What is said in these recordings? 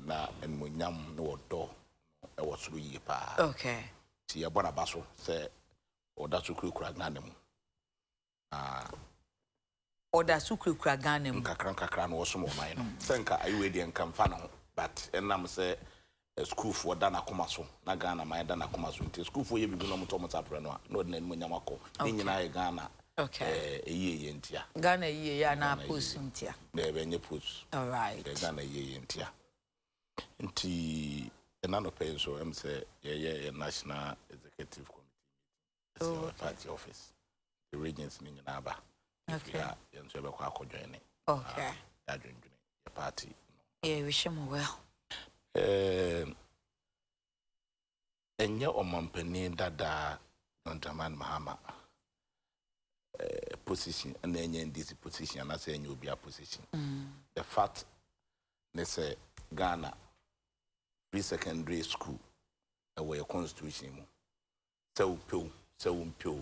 na enmunyam no odo e wo soro yie pa okay ti ye bona baso se oda so kura Ghana mu oda so kura Ghana mu kakra no wo so mo man no senka ayiwe de nka mfa no but enam se school for dana koma so na Ghana man dana koma so nti school for ye bibi no moto motapre no no de enmunyam akọ ni nyina ye Ghana okay ye ntia Ghana ye ya na post ntia na ebe nye post all right Ghana ye ntia nti enano pay so am say ye national executive committee meeting party office the regions ni nyina ba okay yen so be kwa akojoin ni okay adwendwene your party yeah wish him well enye omampani dada Ntaman Mahama position and enye this position and say enye obi a position the fact they say Ghana pre-secondary school away constitution mu se umpio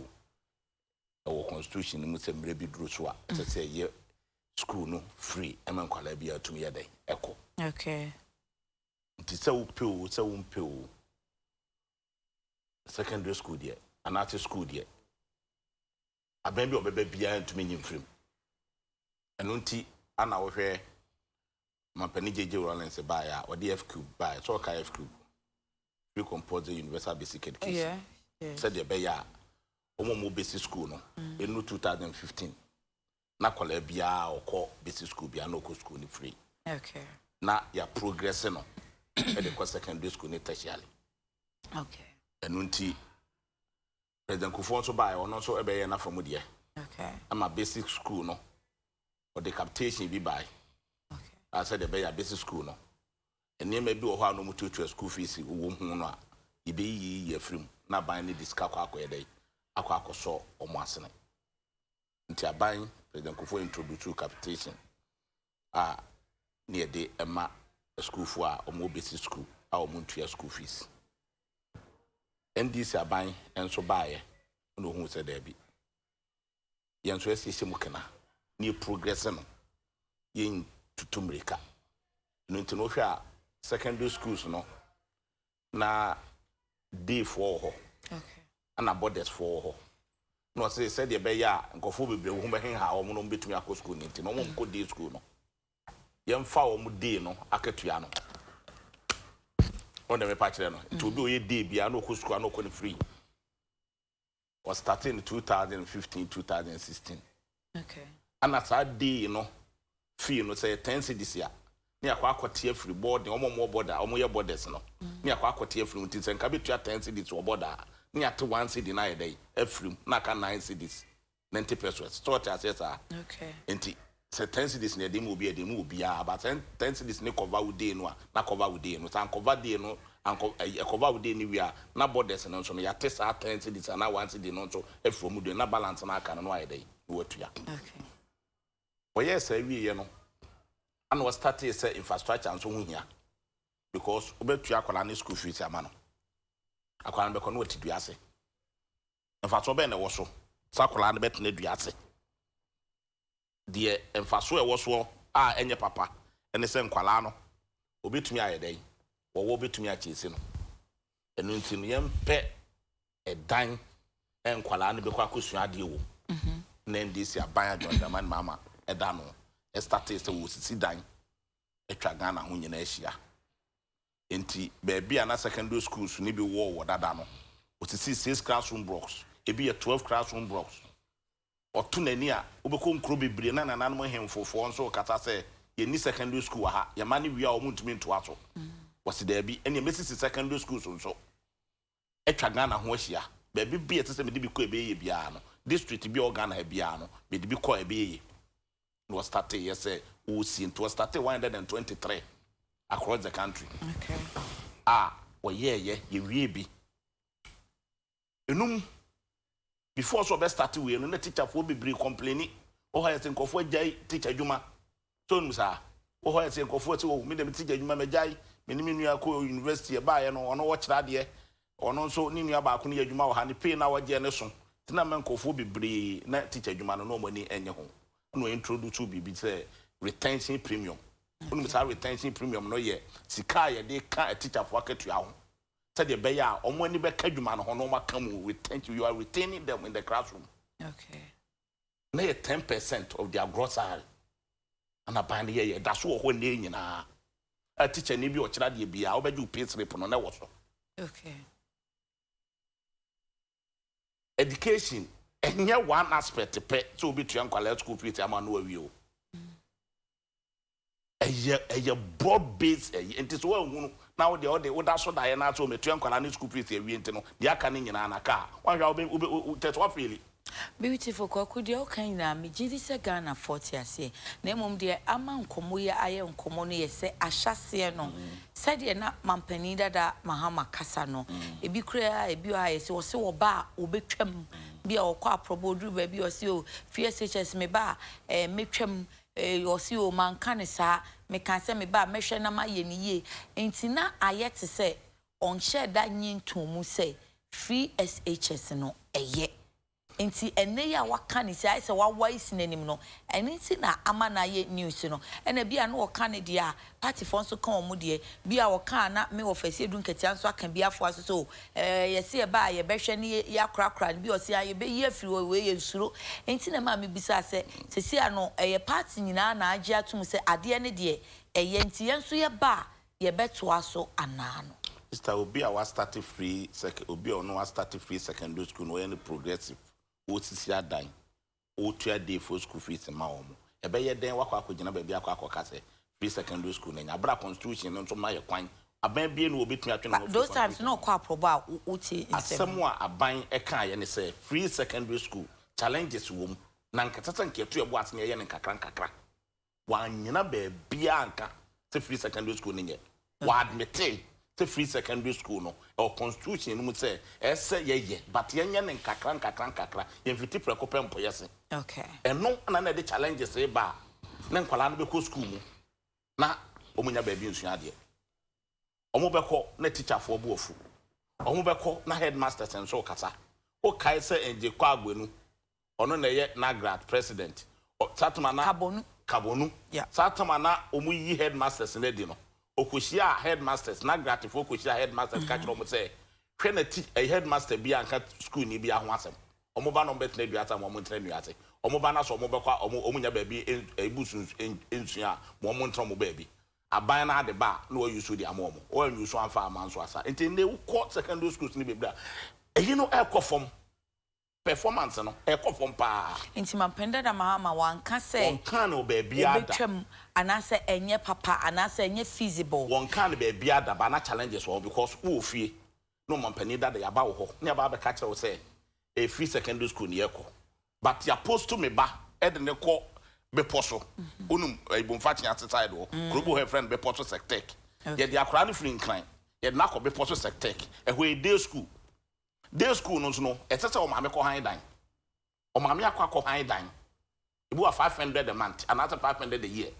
our constitution mu se mre bi duro so a say ye school no free e man kwala bi atum ye den eko okay nti se umpio secondary school there and art school there aben bi obebe bia ntumi nyimfrim eno nti ana wo hwe mampani jeje Rollins by or the F cube by so ka F cube free compulsory universal basic education yeah said the beya omo basic school no enu 2015 na kwala bia okọ basic school bia na okọ school ni free okay na ya progress no e de ko secondary school ni tertiary okay enu nti president Kufuor so by ono so ebe na from there okay ama basic school no or the capitation bi by I said the beya basic school no ene me bi wo ho anu mututu school fees wo hu no a ibe yi ye frim na ban ni diska kwa akoye dai akoso omo asene nti aban president Kufuor introduce capitation near de ema school for omo basic school a omo ntua school fees ndc aban enso baaye no hu se da bi yenso esi mu kana ni progress no yen tutumrika no nti no hwa secondary schools no na day for ho okay ana borders for ho no say said the be ya nkofo bebre wo be hen ha o mo no betumi akọ school nti no mo ko day school no yemfa o mo day no akatua no on the patch no to do ye day bia no ko school no ko free was starting in 2015 2016 okay ana sa day no fee no say 10 cedis ya ni akwa akote free board omo mo border omo ye borders no ni akwa akote free nti se nka betua 10 cedis wo border ni ate 1 cedi na ye dey free na ka 9 cedis 90 pesos sort as yes okay nti se 10 cedis na dem obi edem obi a but 10 cedis ni cover we dey no na cover we dey no san cover dey no and cover we dey ni we a na borders no so no ya test 10 cedis na 1 cedi no so from dey na balance na aka no ye dey wo atua okay oye say wie ye no and was started say infrastructure and so hunya because obetua akwala na school fees ama no akwala be kono watiduase mfaso be na wo so sakwala na betena duase de mfaso e wo so a enye papa ene se nkwala no obetumi ayedai wo betumi achese no enu nti no yempe edan enkwala na be kwa kosua ade wo na ndisi aban adondaman mama eda no started say wo sisi dan etwa Ghana ho nyina ahia enti baby na secondary schools ni bi wo dada no wo sisi 6 classroom blocks ebi 12 classroom blocks otu nani a obekọ nkro bebre na nananom hemfofo nso kata say ye ni secondary school ha ye mani wi a o muntumi nto aso wasi da bi ene mesisi secondary schools nso etwa Ghana ho ahia baby bi etese me de bi ko ebe ye bia no district bi organ ha bia no me de bi ko ebe ye was started yes it was started 123 across the country okay ye wie bi enum before so be start we no teacher for be complaining ha say nkofo jai teacher adwuma so nu sa ha say nkofo say me dem teacher adwuma me jai me ni nua ko university e ba ye no ono wo kira de ono so ni nua ba ko ne adwuma wo ha ne pay na wo je ne so tina me nkofo bebre na teacher adwuma no no mani enye ho no introduce bibi say retention premium Unum sa retention premium no ye sika ye de ka a teacher for ketua ho said the beya omo ani be kadwuma no ho no maka mu retention you are retaining them in the classroom. Okay. Na 10% of their gross salary and aban ye that's so ho ne nyina a teacher ni bi o kira de bia obeju pay slip no na wo so. Okay. Education enye one aspect pe so obi tuan kwala school fees ama no awie o. A broad base and it's well now the other so that na so me tuan kwala ni school fees awie ntino de aka ni nyina na ka wan hwa obi test what feel beautiful kwaku de o kan na me gidi se Ghana 40 ase na mom de ama nkomo ye aye nkomo no ye se ahyase no said ye na mampani dada mahama kasa no ebi kura ebi o aye se wo se wo ba obetwam bia wo kwa probodu ba bi o se o FSHS me ba metwam o se o manka ne sa me kan se me ba mehwe na ma ye ni ye enti na aye te se on share da nyinto mu se free SHS no eye enti ene ya waka ni sai se wa voice nanim no ene ti na ama na ye news no ene bia na waka ne dia party fon so kan omu de bia waka na me ofese edu nketia so aka bia fo aso so yesi e ba ye behwe ne ya krakra ne bia o se aye be ye afiri we ye nsuro enti na ma me bisa se sesi ano ye party nyina na age atum se ade ne de ye enti ye nso ye ba ye beto aso anano Mr. Obi a was started free Obi no was started free secondary school no any progressive o sisi adan o tua day for school fees ma omo e be ye den wakwa akogina ba bia akwa kase free secondary school na bra constitution no so ma ye kwan aban bia no obi tua twene those times no kwa probo a uti asemu a aban e kan ye ne say free secondary school challenges wom na nkatata nketo ye bo atene ye ne nkakra wa nyina ba bia anka se free secondary school ne wa admit the free secondary school no or constitution no say ese ye but yenye ne nkakra ye fiti prekopem po yese okay eno na de challenges e ba ne nkwala no be ko school mu na omunya ba bi nsu ade omo be ko na teacher fo bo ofu omo be ko na headmasters en so kasa o kai se enje kwa agbenu ono na ye na grad president satuma na kabonu yeah satuma na omu yi headmasters na di no okoshia headmasters na gratifo okoshia headmasters ka kiro mo say hwe na ti headmaster bi anka school ni bi aho asem omo ba no bet na duata mo ntra nuate omo ba na so omo be kwa omo nya ba bi ebusu ensua mo ntra mo ba bi aban na de ba na o use di amomo o use anfa amanso asa enti ne wo secondary schools ni be bra eyi no ekofom performance no ekofom pa enti mampenda da mahama wanka se won kan no ba bia da betwam anase enye papa anase enye feasible won kan ba bia da ba na challenges wo because wo fie no mampani da ya ba wo ho ne ba ka kire wo say a free secondary school ni ekọ but ya post to me ba e de ne kọ be poso unum ibomfa tia side wo krobo her friend be poso sectek ye de akra no free incline ye na kọ be poso sectek e we day school no no etese o maame ko han dan o maame akọ han dan ibu 500 a month another 500 a year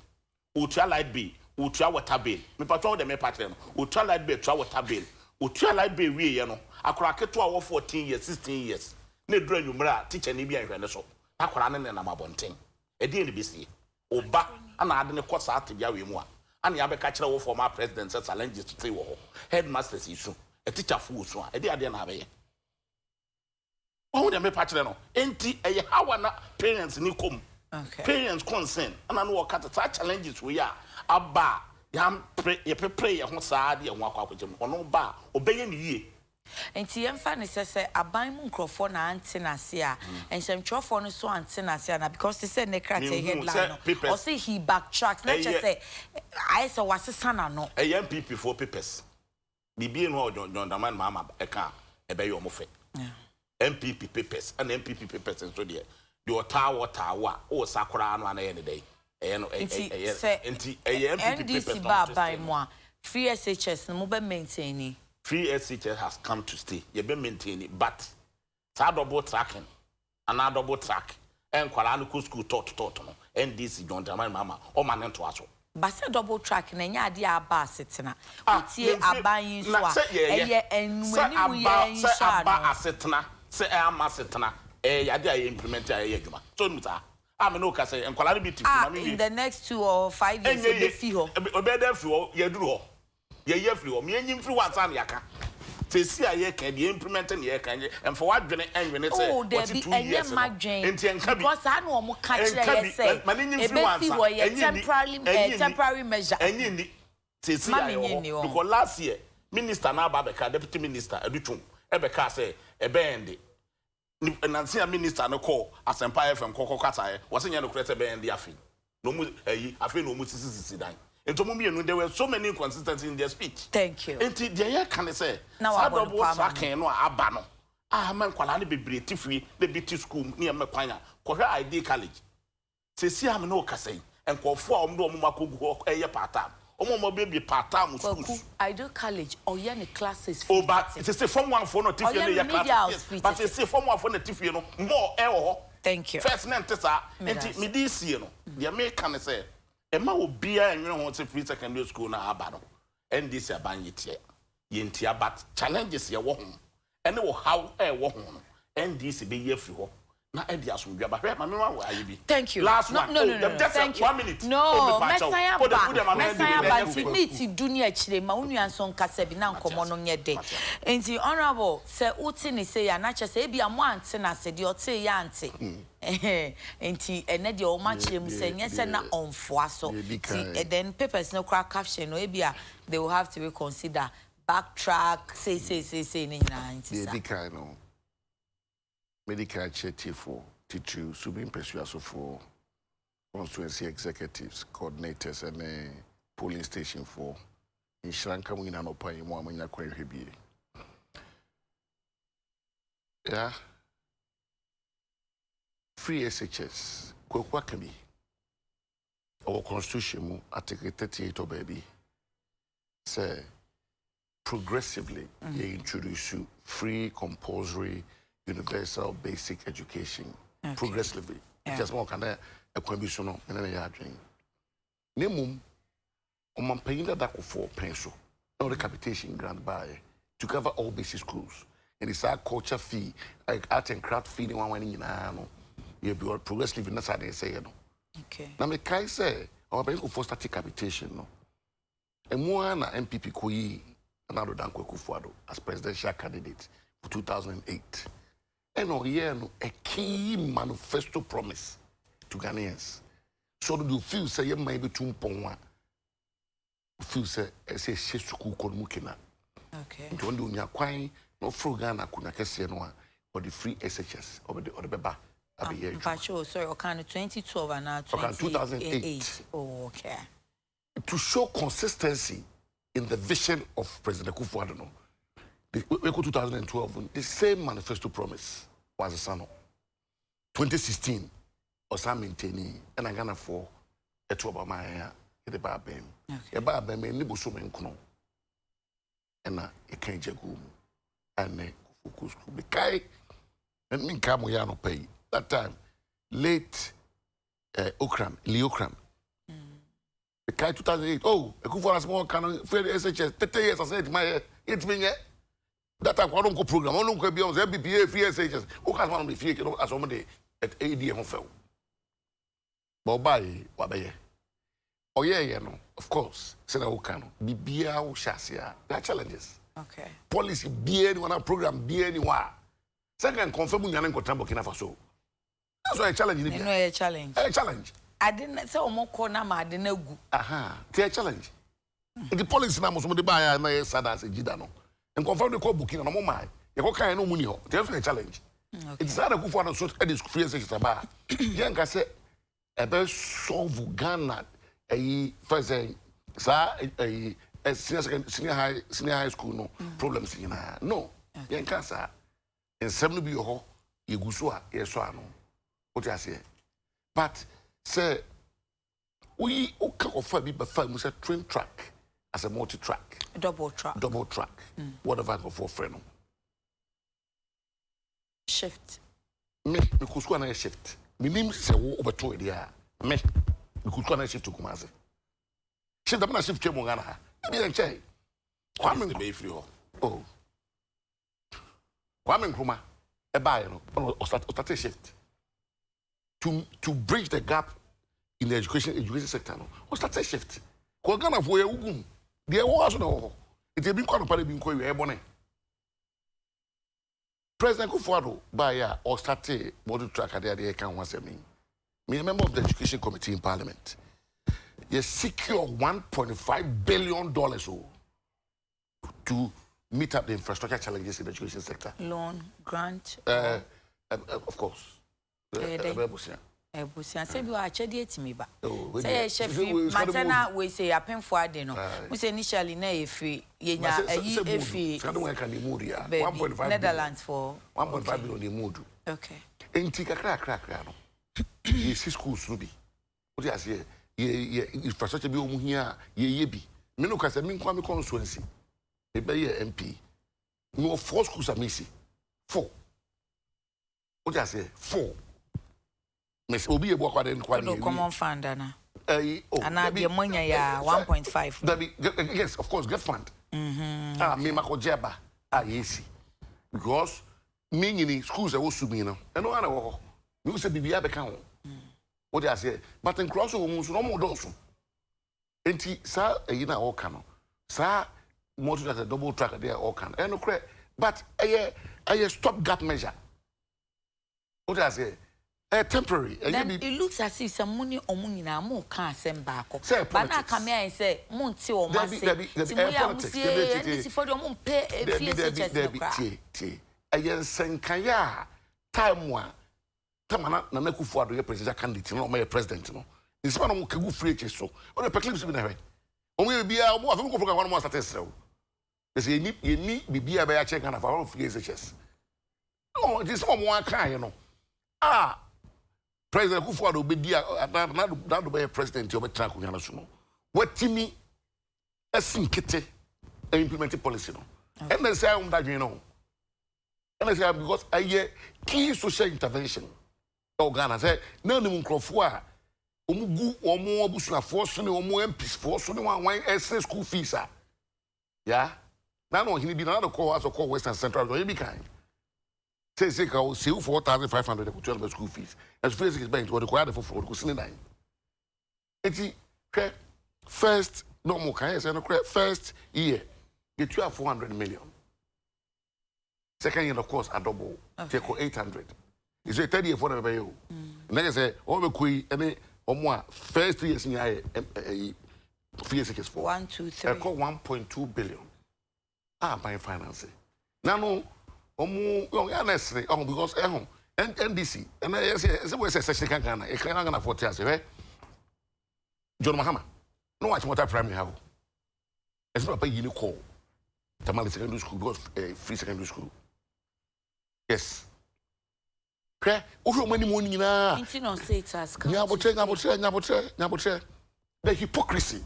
utua light bill utua water bill me patron de me patre no utua light bill utua water bill utua light bill wie ye no akra keto a 14 years 16 years na dura nwumra teacher ni bi anhwe ne so akra ne na mabonten e de ne bisi oba ana ade ne kosa ate bia we mu a ana ya be ka kire wo former president say challenges to say wo headmasters isu a teacher fu so a e de ade na abe oh de me patre no enti e hawa na parents ni kom okay parents concern ana no work at challenges we ya aba ya pray ya ho saade ya ho akwakwjem ono ba obeye ne yie enti yemfa ne sese aban mu nkrofo na antenase a ensemtwofo no so antenase na because they say ne krate headline no or say he backtracks let's just say I say wasesa na no MPP for papers bibie no John Daman mama e ka e be yo mo fe MPP papers and MPP papers and so there your tower o sakura no anaye ne dey no enti MPP papers ba by mo free SHS no mo be maintain free SHS has come to stay you be maintain it but sa double tracking and double track en kwala no school tot no NDC John Daman mama o man to aso ba se double track na nya ade aba asetena utie aban yi so a eye enwani mu ye se aba asetena se ama asetena yade a implement a ye adwuma so nuta am no ka say enkwala be tifu in the next 2 or 5 years be fi ho obeda fi ho ye duru ho ye fi ho me enyim fi wasa na yaka tesi aye kan the implementing ye kan and for what enwene say what 2 years enti enka bi because anu omo ka kire ye say e be fi ho ye temporary measure enyi ni tesi aye because last year minister na Babeka deputy minister edutum ebeka say ebende Nancy minister no call Asempa FM koko kata was nya no krete be ndi afi no mu afi no mu sisi dan ento mu mienu there were so many inconsistencies in their speech. Thank you. Enti the year can say sa double saken no aba no man kwala ne bebre tifui the BT school near mekwanya ko hwe ID college sesi am no kasai enkofo a omdo makogu eye part-time omo be part-time schools ID college or any classes oh but it is form 1 for no tifui no ya class but it is form 1 for no tifui no more ho. Thank you. First name tesa enti me this year no the American say Emma will be a free secondary school na abano. And this aban yetia. Yentia but challenges ya wo home. And how wo home. And this be ye free. Na edias will be about thank you. Last one. No. Thank you. 1 minute. No, Messiah Banti meet dunia chile ma unuan son kasebi na nkomo no nye de. Enti honorable se uti ni se ya na che se bia mo ante na se de ote ya ante. Enti ene de o ma chile mu se nye se na onfoa so. Then papers no crack caption no ebia they will have to reconsider backtrack say ni na enti sa. Medical check for teachers, subbing persuasive for constituency executives, coordinators, and a polling station for Nsroma in an open one. Yeah, free SHS, Kwakami, our constitution, Article 38 of baby, say progressively they introduce free compulsory universal basic education progressively. Just more kind of a conditional and then a dream. Nemum, on my paying that for pencil, no recapitation grant by to cover all basic schools. And it's our culture fee, like art and craft feeding one in you be progressively in the side they say. Okay. Now, me kai say, our bank for static capitation. No, and more an MPP Koyi, another Danko Kufuado as presidential candidate for 2008. And a key manifesto promise to Ghanaians. So do you feel say you might be 2.1? Feel say school called Mukina. Okay. Don't do your quine, no Frugana kuna Kessianoa or the free SHS or the Beba. Sorry, or kind of 2012 and now 2008. Oh, okay. To show consistency in the vision of President Kufuor. We go 2012, the same manifesto promise was a son. 2016, or some maintaining, and I'm gonna for a trouble my the barbem. A barbem, and Nibusu and Kuno. And a can't jago and a focus. The Kai and Minkamuyano pay that time. Late Leokram. The Kai 2008. Oh, a Kufuor small canon, fair SHS, 30 years, I said, my it's been that I don't go program. I don't go beyond MBPA, free SHS. Who has one of the free as somebody at ADM fell? Bobai, Wabaye. Oh, yeah, no, of course. Senator Okano, Bibia, Shasia. There are challenges. Okay. Policy, be anyone, program, be anyone. Second, confirm you go to Burkina Faso. That's why a challenge. You know, a challenge. A challenge. I didn't say more corner, I didn't know. Aha, a challenge. The policy now must be by a sad as a Gidano. And confirm the call booking on a moment. You go kind of money. There's a challenge. It's not a good for the sort of free as about. Young I said, a best solve Ghana, a first a senior high school no problems in no. Young cancer. And 7 be your you go so yes, no. What I say. But say we offer me but a train track as a multi-track. Double track. Whatever go for friend. Shift. Me because go na shift. Me name say wo obeto e dia. Me because go na shift to Kumasi. Shift da na shift ke mo Ghana. Me enche. Kwame be free ho. Oh. Kwame Nkrumah e buy no. O start shift. to bridge the gap in the education sector. No, we start a shift. Ko Ghana for ye ugum. The was no. It been quite a party been quite ebony. President Kufuor by ya or start a model track at the can once a me a member of the Education Committee in Parliament. You secure $1.5 billion to meet up the infrastructure challenges in the education sector. Loan, grant? Of course. Ebusia say bi achede etimi ba say shefi matana we say apemfo ade no we say initially na efi yenya ayi efi Netherlands for 1.5 billion in mood. Okay. Enti kakra no ye schools no bi what you say ye infrastructure bi omu hia ye bi me no kasa me nkwa me constituency e be ye MP no 4 schools are missing 4 what you say 4 Miss Obi e bokwa den kwa no common fund na ana de monya ya 1.5 yes of course get fund me makojeba yes because me nyini schools e wo sumi no eno ana wo me say bibia be kan ho what you say but in cross wo so no mo do so enti sa eyi na wo ka no sa motor that double track there all can eno kre but a stop gap measure what you say temporary. Then it looks as if some money or money now more can't send back. But now come here and say, Monty or Massey, for the moon pay a fee. A yen kaya time one. Tamana Nameku for the president candidate, no my president. No, it's one of Kagu free so. On the Peclips in a way. Only be a more of one more satisfied. They say, you need be a bear check and a foul of years. No, it is one kind, you know. President Kufuor will be there. That will be a president. You will be trying what Timmy a sinkete implemented policy. No, and they say I'm that you know. And I say because a year key social intervention. Oh Ghana say no no Kufuor. Omugu omo abusua force ne omo MPs force ne wan essay school fees ah. Yeah. Now no he be another call as a call Western Central. You be kind. Say ka o save 4,500 to 12 school fees. As fees is bank to require for go sine nine. Enti first no more can say no first year get you 400 million. Second year of course a double take 800. Is a third year for the pay you. Next say all the kui any or first 3 years in fees is for 1 2 3 1.2 billion. By financing. Now no honestly, because NDC, and I say, we say, Section Ghana, a Ghana for Tias, John Mahama, no watch what I primary have. It's not a unique call. Tamale Secondary School, because free secondary school. Yes. Okay, over many morning now. Internal status. Nyabotre. The hypocrisy.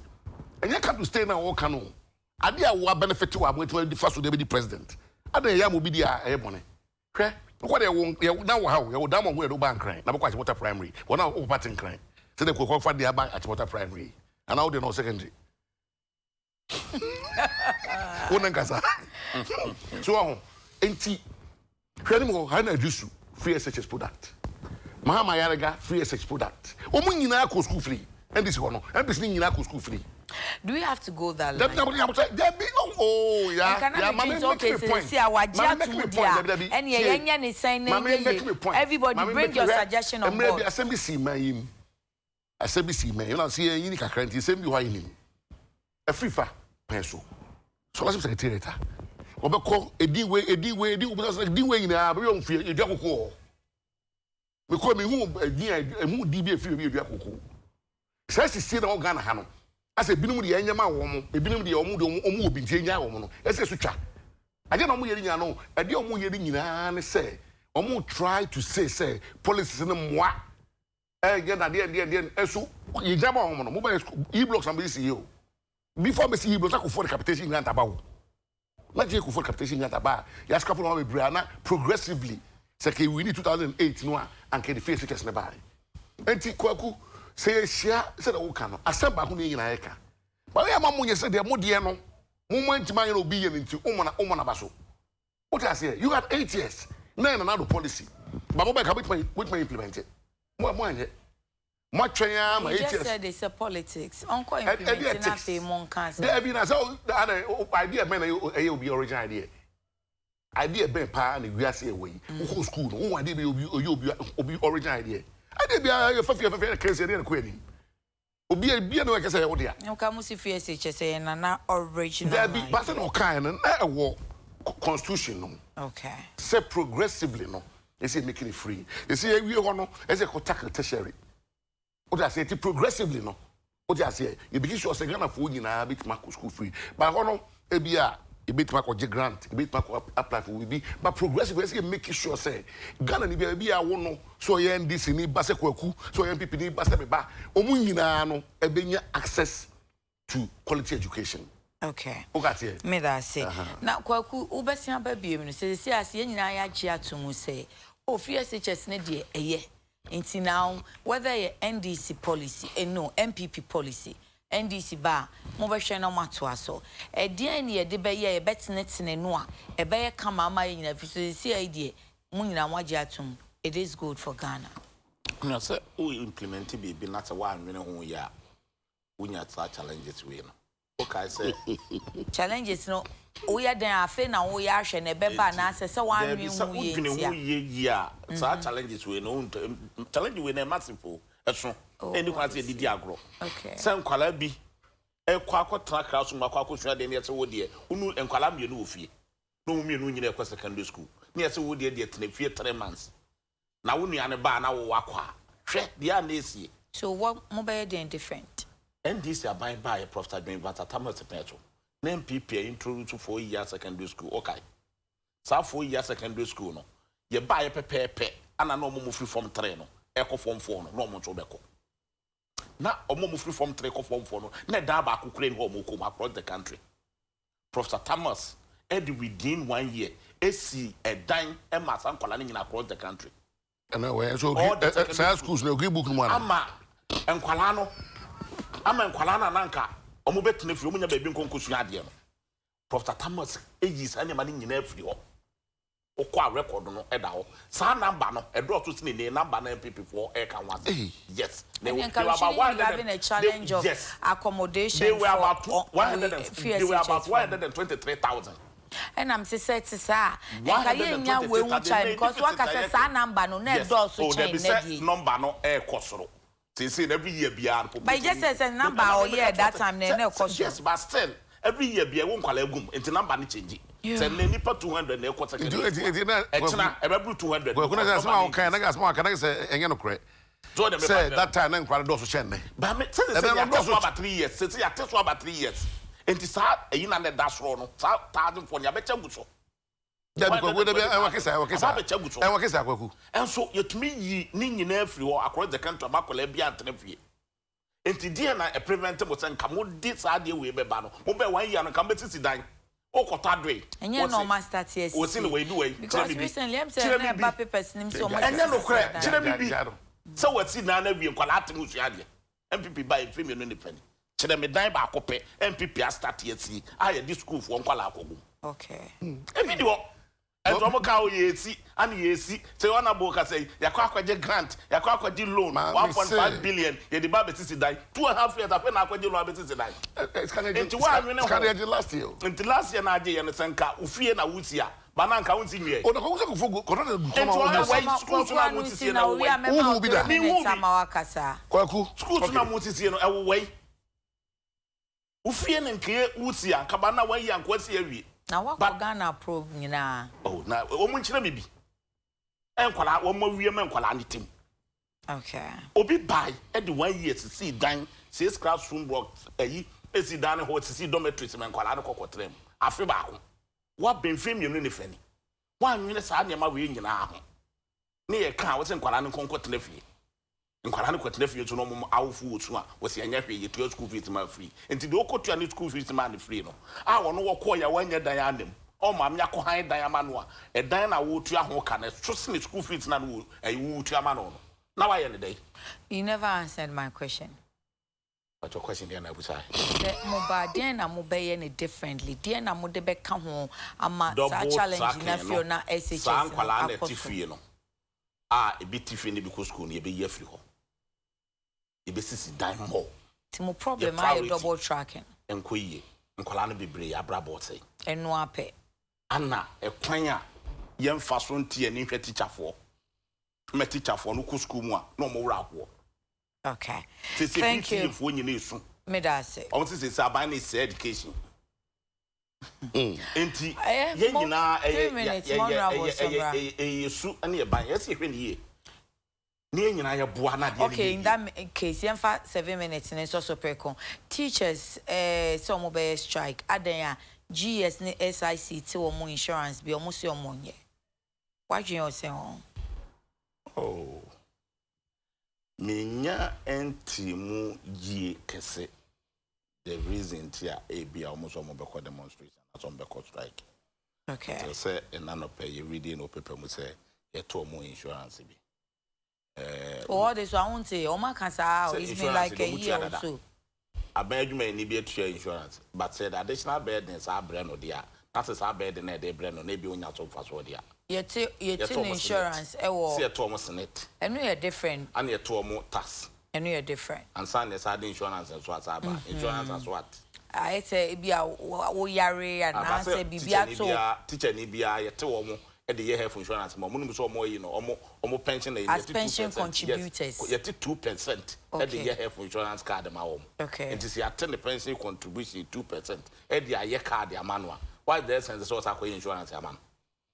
And you can't stay now, all canoe. I did a benefit to our the first with the president. I don't know be there ebony. Okay? What they won't now how you down where do bank crying. Now quite water primary. One now over pattern crying. So they could find their bank at water primary. And now they know secondary. So enti hwenimo ha na adusu free SHS product. Mahama Yarega free SHS product. Omo nyina ko school free. And this one no. And this nyina ko school free. Do we have to go that line? Oh, yeah. Everybody bring your suggestion on board. I say, you know, see, you need a current, same you are in him. A FIFA pencil. So let's say, theater. Obeko, a D-way, in a real fear, you don't call. We call me who a more DB fear you do. Says to see the organ hammer. As a binum the anyama woman, a binum the omu bintia woman, as a sucha. I don't know yelling, no, I don't know yelling, and say, Omu try to say, police in the moi. Again, at the end, so you jam on mobile e blocks and BCU. Before Miss E blocks, I could afford capitation grant about. Not you could afford capitation grant about. Yes, couple of Brianna progressively. Say, we need 2008 no and can the face it as nearby. Anti Kwaku. Say share said the Okano. I said back in Eka. But I am among you said the Modiano. Moment man will be into Omana Basso. What I say, you had 8 years. Now another policy. But mobile with my implemented. Much you just said it's a politics. Uncle implementing a famous cancer. There have been idea, man, will be original idea. Idea ben pa and we are say away. Who school, who idea will be original idea. I did be a fair case and quitting. Obi a no I can say, oh dear. No, come see FSH saying na original. There be but no kind and a war constitution. Okay. Say progressively, no. They say making it free. They say we are no as a contact tertiary. What I say progressively, no. What I say, you begin to say Ghana for you na bit mark school free. But no, ebia a bit mark or grant, a bit mark apply for we be, but progressively say making sure say Ghana ni be a wono so ye NDC ni base kwaku, so ye MPP ni base ba. Omu nyina no ebenya access to quality education. Okay. Okay. Me that say. Now kwaku ubesia ba biem no say ase nyina ya gye atomu say o FSH ne de eye. Until now, whether your NDC policy and no MPP policy, NDC bar, mobile channel matuaso, a dear near the bay a bet nets in a noa, a bay come ama in a see idea, Munina Wajatum, it is good for Ghana. No, sir, who implemented be not a 1 minute year. We need to challenges win. Okay, say challenges no. We are there. I feel now we are sharing a beba na say so one year. So challenges we no challenge we na massive eso. Any kwase didi agro. Okay. Say nkwala bi e kwa akota class ma kwa akosua de ne say wo de unu nkwala mienu ofie. No mienu nyina e secondary school. Ne say wo de tena fie 3 months. Na wo nua ne ba na wo akwa. Hwe de a na esie. So what mobile dey different? NDC aban by a professor doing but atamos petrol. MPP introduced 4 years secondary school. Okay. So 4 years secondary school no. You buy a pepe and I no more free from 3 no. Echo form 4 no more tobacco. Now a more free from 3 echo form 4 no. Ne da ba Ukraine home come across the country. Professor Thomas Eddie within 1 year AC a dime and mass and colony across the country. And so science schools no give book no one. Ama and Kwalano. Ama and Kwalana nanka. Omo betune fi omo nya ba bi nkonkosu ade no Professor Thomas ejis anya mani nyina afiri ho okwa record no eda ho sa number no edo to sine ne number na MPP4 e kan wa yes they were about having a challenge of accommodation they were about 123,000 and I'm say sir and can you nya we hu child because what ka say sa number no na edo so change na di number no e kosoro. Say every year beyond. But just as a number or year that time, yes, but still every year be a won't call a boom. It's a number changing. Send any per 200 and quarter. It's not every 200. Well, when I small can I say, and you know, correct. Say that time, then quite a dose of Shandy. But I said, about 3 years. Since I test about 3 years. And it's hard, a yin and a dash rono, 1,000 for your better. And so you to me ye ning everywhere across the country about Colombia and Tenerife. And today a preventable and come this idea we be bano. Mobile 1 year and come to die. O Cotadre. And you know master yes. What's in the way do it? Because recently I'm saying about papers name so much. And then no crack. So what's in Nana be collating Musiadia. MPP by female independent. Chedem die by copy. MPP has started see. I had this school for one. Okay. A video. And Romoka ye and ye see, say one aboka say, Yakwa grant, Yakwa loan, 1.5 billion, ye the Babet is die, 2.5 years after Nakwa Babet is die. It's kind of last year. Until last year, Nadia and the Sanka, Ufia and Awusia, Bananka won't see me. Oh, the schools now want to see now. We are schools now want to see our way. Ufia and Clear Usia, Cabana way and Quasi. Now what Ghana probe na? Oh, now omunchire bibi. Enkwala wo ma wiem enkwala ni tim. Okay. Obi buy e de 1 year to see dan 6 classroom blocks eyi esi dan ho to see dormitories enkwala no kokotrem. Afi ba ho. Wa benfem yenu ne fani. Wa nwene sa ne ma we nyina ho. Ne ye kan wo se enkwala no konkotre fie. Enkwala no kokotre fie to no mo awfu otu a wo se anya hwe ye to school fees ma free. Enti de okotua ni school fees ma ne free no. A wo no wo ko ya wanya dan anem. O ma mya ko han dan ama no a e dan na wo tua ho ka na so se school fees na no e wo tua ama no. Now I end the day. You never answered my question. But your question there na busa. The mobile there na mobile any differently. There na mo de be ka ho ama sa challenge na fio na SHS. San kwala na ti fie no. a bit tiffin because school near be year free ho. E be sisi dan mo. Timo problem I double tracking. Enkoye, nkola no bebre abrabot say. Eno ape. Anna e kwan a yemfa so ntie ni hwe teacherfo. Me teacherfo no ku school mu a no mo wura ho. Okay. Thank you. For you. Me da say. I want to say Sabani is education. Enti ye nyina 3 minutes more su ane e ban yes hwe ni ye nyina ye boa na de. Okay, in that case you for 7 minutes and so precon teachers some obey strike adan GS ni SIC ti wo mo insurance bi o mo se o mo nye what do you say on oh menya entimu ye kese the reason tia e bia almost o mo be call demonstration as on be call strike. Okay, so say e na no pay you reading no paper mu say ye to mo insurance bi all this I won't say o ma kan sa it's been like a year or so abeduma ni bi to insurance but said additional burdens are brand no dia that is our burden na dey brand no na bi onya to fa so dia yet insurance e wo see to mo senate eno you different and ye to mo tax eno you different and sign the side insurance and so as aba insurance as what I say bia wo yare and na say bibia to teacher ni bia ye te wo mo e dey health insurance mo no so mo yi no omo pension na as pension contributors ye 2% e dey health insurance card ma wo. Okay, it is you attend the pension contribution 2% e dey aye card ya manual why the essence so say insurance ya man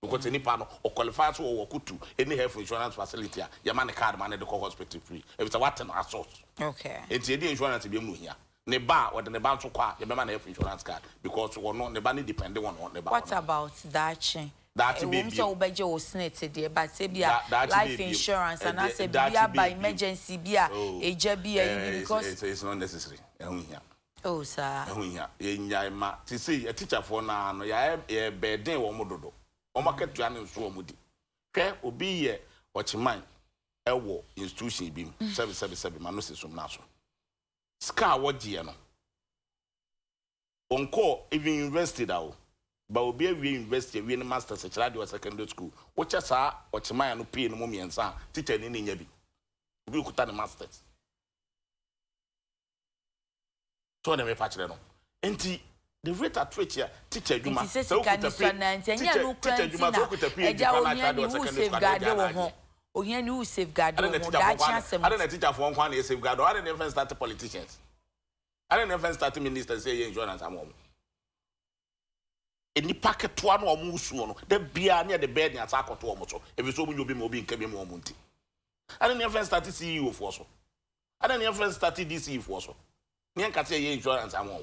because any part or qualify to or kutu any health insurance facility ya man card man dey hospital free if it's what an assault. Okay, it's the insurance be mu here ne ba or the ba so kwa ya be man health insurance card because we no ne ba need depend on ne ba. What about that baby so obeje o senate there but say bia life insurance and I say bia by emergency bia eja bia because it's not necessary here. Oh sir here enya ma ti say a teacher for na no ya burden wo mododo o maketua ne so mo di hwe obi ye ochiman ewo institution bi sebi ma no se som na so ska wogie no onko even university da o ba obi awie university awie ne masters chira de secondary school wo cha sa ochiman no pay no mo miensa teacher ni nya bi obi kuta ne masters so na me pa chire no enti the rate at which teacher Juma so kuta teacher Juma so kuta pay eja onya ni who safeguard wo ho onya ni who safeguard wo ho da chance I don't teacher for one safeguard I don't even start politicians I don't even start ministers say insurance am o eni packet to no omu suo no da bia na the bed na akoto omo so e be so omu obi ma obi nka bi ma omu nti I don't even start CEO for so I don't even start DC for so nyen ka say insurance am o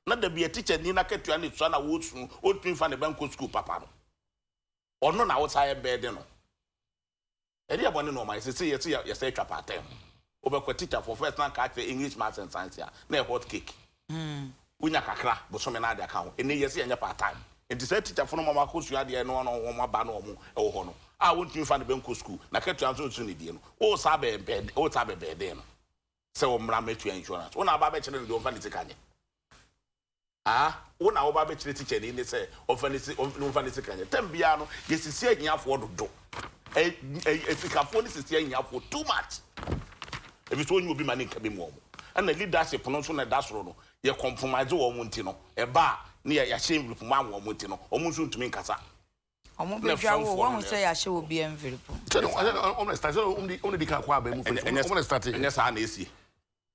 na da bia teacher ni na ketua ni so na wo su o twin fa ne banko school papa no ono na wo say bed no e dey abone no my say you say twa part time obekwa teacher for first na ka English maths and science ya na hot cake unya kakra bo so me na ade aka ho ene yesi anya part time enti say teacher for no mama ko su ade no no ma ba no omu e wo ho no a won twin fa ne banko school na ketua so ne die no o sa be bed o sa be bed no say o mra metu insurance una ba be kire ne do fa ne tikanye una wo ba be kire teacher ni say o fa ne tikanye tambia no yesisi ahiafo dodo efikafo ni sisi ahiafo too much if so you be man nka be mu omo and the leadership no so na dasoro no ye compromise wo omo nti no e ba na ya shame group ma wo omo nti no omo so ntumi nkasa omo be dwa wo won say ya she obi envelope so omo start so omo di kan kwa ba mu first omo start enya sa na esi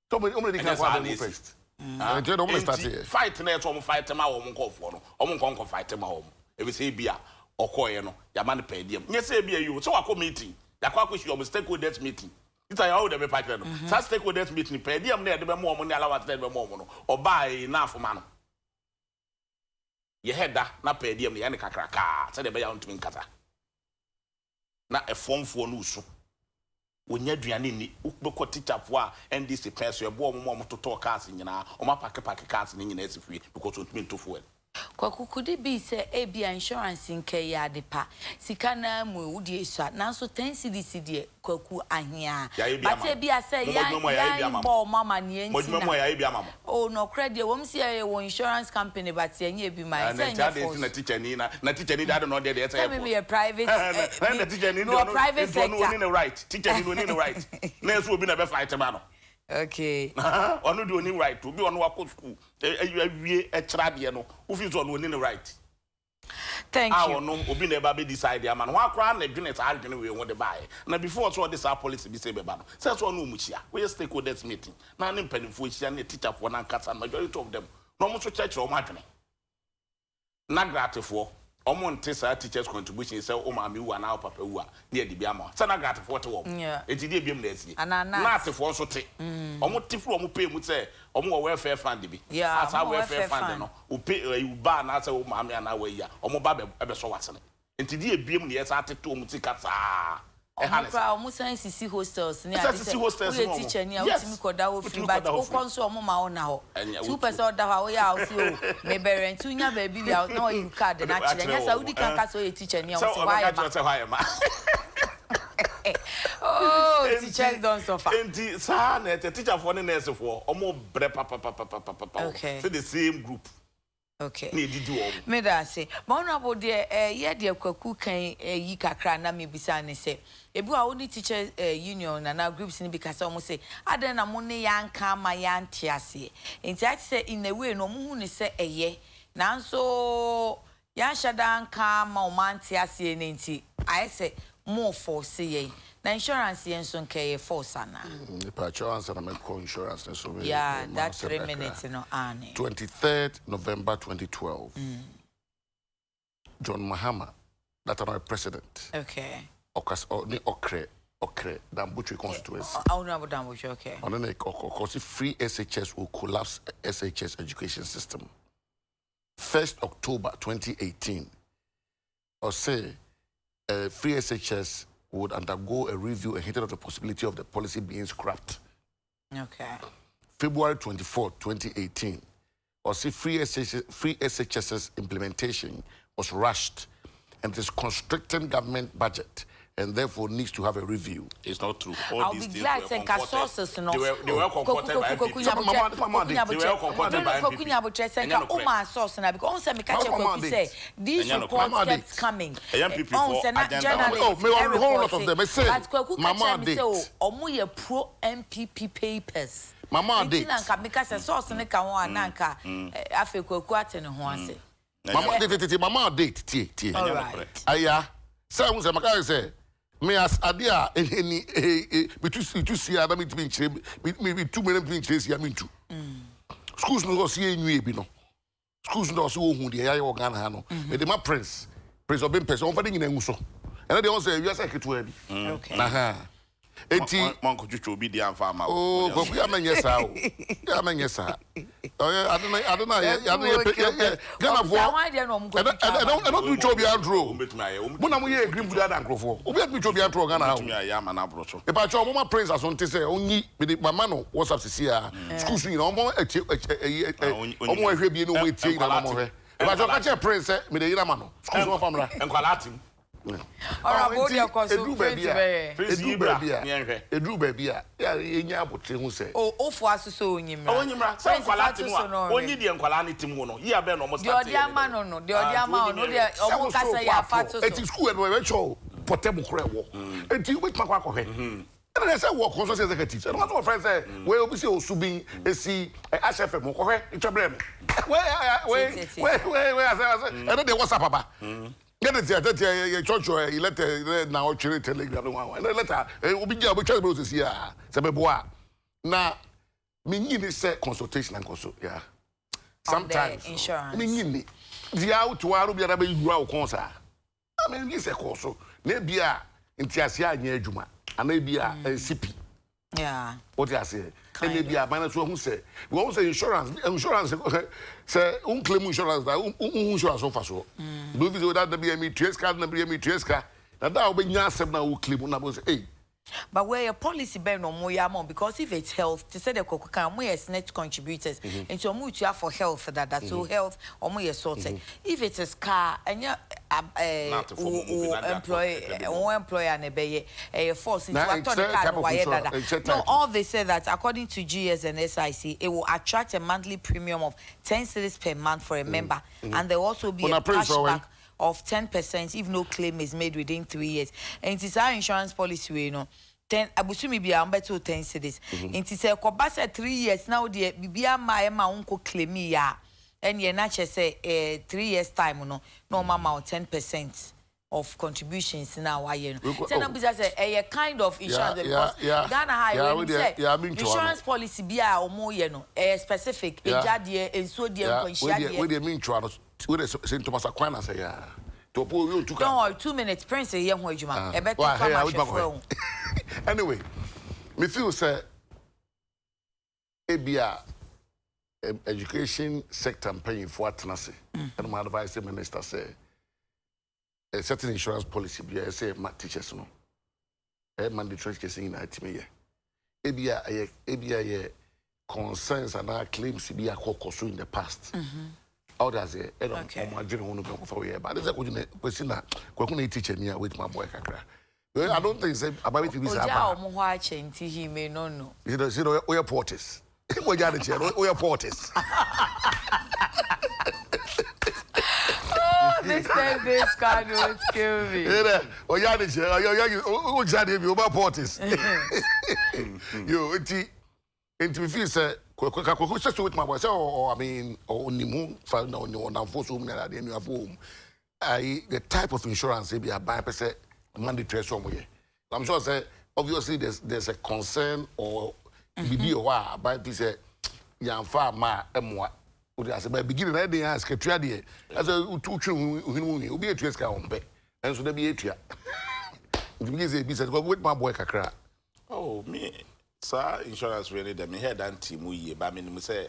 so omo di kan kwa ba mu first omo start fight na eto omo fight ma wo omo nkofo no omo nkonko fight ma omo e be say bia okoye no ya man pay dem nye say bia you so akọ meeting ya kwa kwesi omo stakeholders meeting it's a how the pack no so stakeholders meeting pay dem na e de be mo omo ni alawat de be mo omo no obai na afoma no ye header na pay dem ne ya ne kakraka say de be ya ntumi nkata na e formfo no usu wonya duane ni ukbeko teacher fo a NDC person e bo omo toto cars nyina omo pack cars ni nyina asifie because ntumi ntofo Kwaku could it be say AB insurance in Kaya depa? Sikana mu would ye shot. Now so 10 CDC Kwaku ahia. But be I say ya ball mama ni oh no credit won't see a insurance company but ye be my teacher Nina, na teacher Nina don't know that tell me a private teacher Nina private sector right. Teacher Nina right. Next will be never fight a man. Okay. Onu do ni right to be on work school. We a trabiano. Who feels on winning the right? Thank you. I no obi never be decide man. One crown the unit arguing we want to buy. Now before so this our policy be say bebano. Says one no muchia. We stakeholders meeting. Now nim penny for each and teacher for nan cats and majority of them. No much church or margin. Na gratiful. Omonte sa teachers contribution say o ma me wu na papa wu a na edi bia ma. Sa na gratiful to wo. Eti dey biem na esi. Na atifo so te. Omo tifuru omo pay mu say omo welfare fund bi. As a welfare fund no. O pay you ba na say o ma me na wa ya. Omo ba be so wasene. Enti dey biem na yes ateto omo ti kata. Omo science CC hostels ni a teacher ni a utimi koda wo free but o konso omo ma o na ho 2% da ho ya o si o me beren tu nya ba bi ya na you card na kire nya sa udi kan ka so teacher ni o so why ma oh teachers don't suffer enti sa na teacher for nurse for omo bre papa okay so the same group. Okay. Me da say, but honorable de ye de Kwaku kan yi kakra na me bisa ne say. Ebu a oni teacher union na groups ni because almost say aden na mo ne yanka ma yante ase. Enti I say in a way no mo hu ne say eye. Nanso yan shada nka ma o mante ase ne nti. I say more force ye. Na insurance yen so nke force ana. The insurance and medical insurance so yeah, that 3 minutes no ane. 23rd November 2012. John Mahama, that our president. Okay. Okre, Dambuchi constituency. I know about Dambuchi, okay. On the cause free SHS will collapse SHS education system. 1st October 2018. Or say free SHS would undergo a review and hinted at the possibility of the policy being scrapped. Okay. February 24, 2018, or see free SHS's implementation was rushed and is constricting government budget and therefore needs to have a review. It's not true. I'll be glad to say sources no. They were comforted by people. They were comforted by people. These reports kept coming. Oh, a whole lot of them. I say, Mama date. Omo pro MPP papers. Mama date. Because a source ne ka ho ananka afi Kwaku ate ne ho ase. Mama date. Tie. All right. Aya. Say we say maka say me as adia any to see adam it mean me 2 minutes mean chase ya me too. Schools no go see enwie bi no. Schools no so hu de ya yo Ghana ha no. Me de ma prince obin person on fa de nyina ngu so. And they say you say ketu abi. Okay. Aha. Enti man ko twetwe obi di amfa ma. Oh, go ya manye sa o. Ya manye sa. I don't know. Ghana for. I don't do job ya draw. Mo na mo ye green food and crofo. Obi at me job ya draw Ghana ha. Ya ma na brocho. E ba cho mo ma praise asonte say onyi me de mama no WhatsApp sisi a. School so you mo omo ehwe bi no we tie na mo hwe. E ba cho ka che praise say me de yina ma no. School so famra. Enkwala atim. Ora body akoso edu baby a ya enya abotre hu se ofu asuso onyimra say nkwala timu a onyi de nkwala ne timu no yi abe no mo start de odiama no de odiama no de omo kasa ya fato so eti school no we cho portable kure wo eti we tma kwa kohwe and they say work consultant executive and what friend say we obi say osubin esi HFM mo kohwe itwabre me we and they WhatsApp aba get it church letter now church telegram one letter obi ja obi church bro say ah say be boa na me nyini say consultation and consult yeah sometimes insurance me nyini dia to aro bia na be yura o konsa I mean this course na bia ntiase anya adwuma ana bia CP yeah what you say na bia man so hu say we wan say insurance say claim insurance da insurance on faso do visit that be me trace card na be me trace card na da obenya asem na wo claim na bo say eh But where your policy be no more yamon because if it's health, to say the cocoa more yes net contributors into a mutual for health for that so health or more sorted. If it is car and your employer and a force into a no, all they say that according to GS and SIC, it will attract a monthly premium of 10 cedis per month for a member, and there will also be a cashback of 10% if no claim is made within 3 years. And it is our insurance policy, you know. 10 abusumi bia umbeto 10 cedis. It is a kobasa 3 years now the bibia ma unko claim ya. And ye na say 3 years time no mama 10% of contributions now why you know. Tell them say a kind of insurance because Ghana high insurance policy bia or more you know specific ejadie enso die konhia we dey mean try we dey say Thomas Akwana say ya to po we to don't worry 2 minutes prince here ho adwuma e better farm anyway me feel say ebia education sector paying for atnase and my advice the minister say a certain insurance policy be say my teachers no mandatory education in atime ebia concerns and our claims be akokoso in the past how does it imagine one go for here but there's a question na kwakuna teacher me with my boy kakra I don't think say about it is about omo ho a chenti he may no you know we are porters we are the chair we are porters this time this card will kill me we are the chair you jade be over porters you it me feel say kwakwa just with my boy say I mean onimu fa na onimu force home na dey new home the type of insurance be a buy person mandatory somewhere. I'm sure say obviously there's a concern or bibi o wa by this yamfa ma emwa o dey say by beginning na dey ask ketua dey as a two twin ohinu obi etua ska ompe enso da bi etua because e be say with my boy kakra oh me sir insurance really dem me head and team we ba me nim say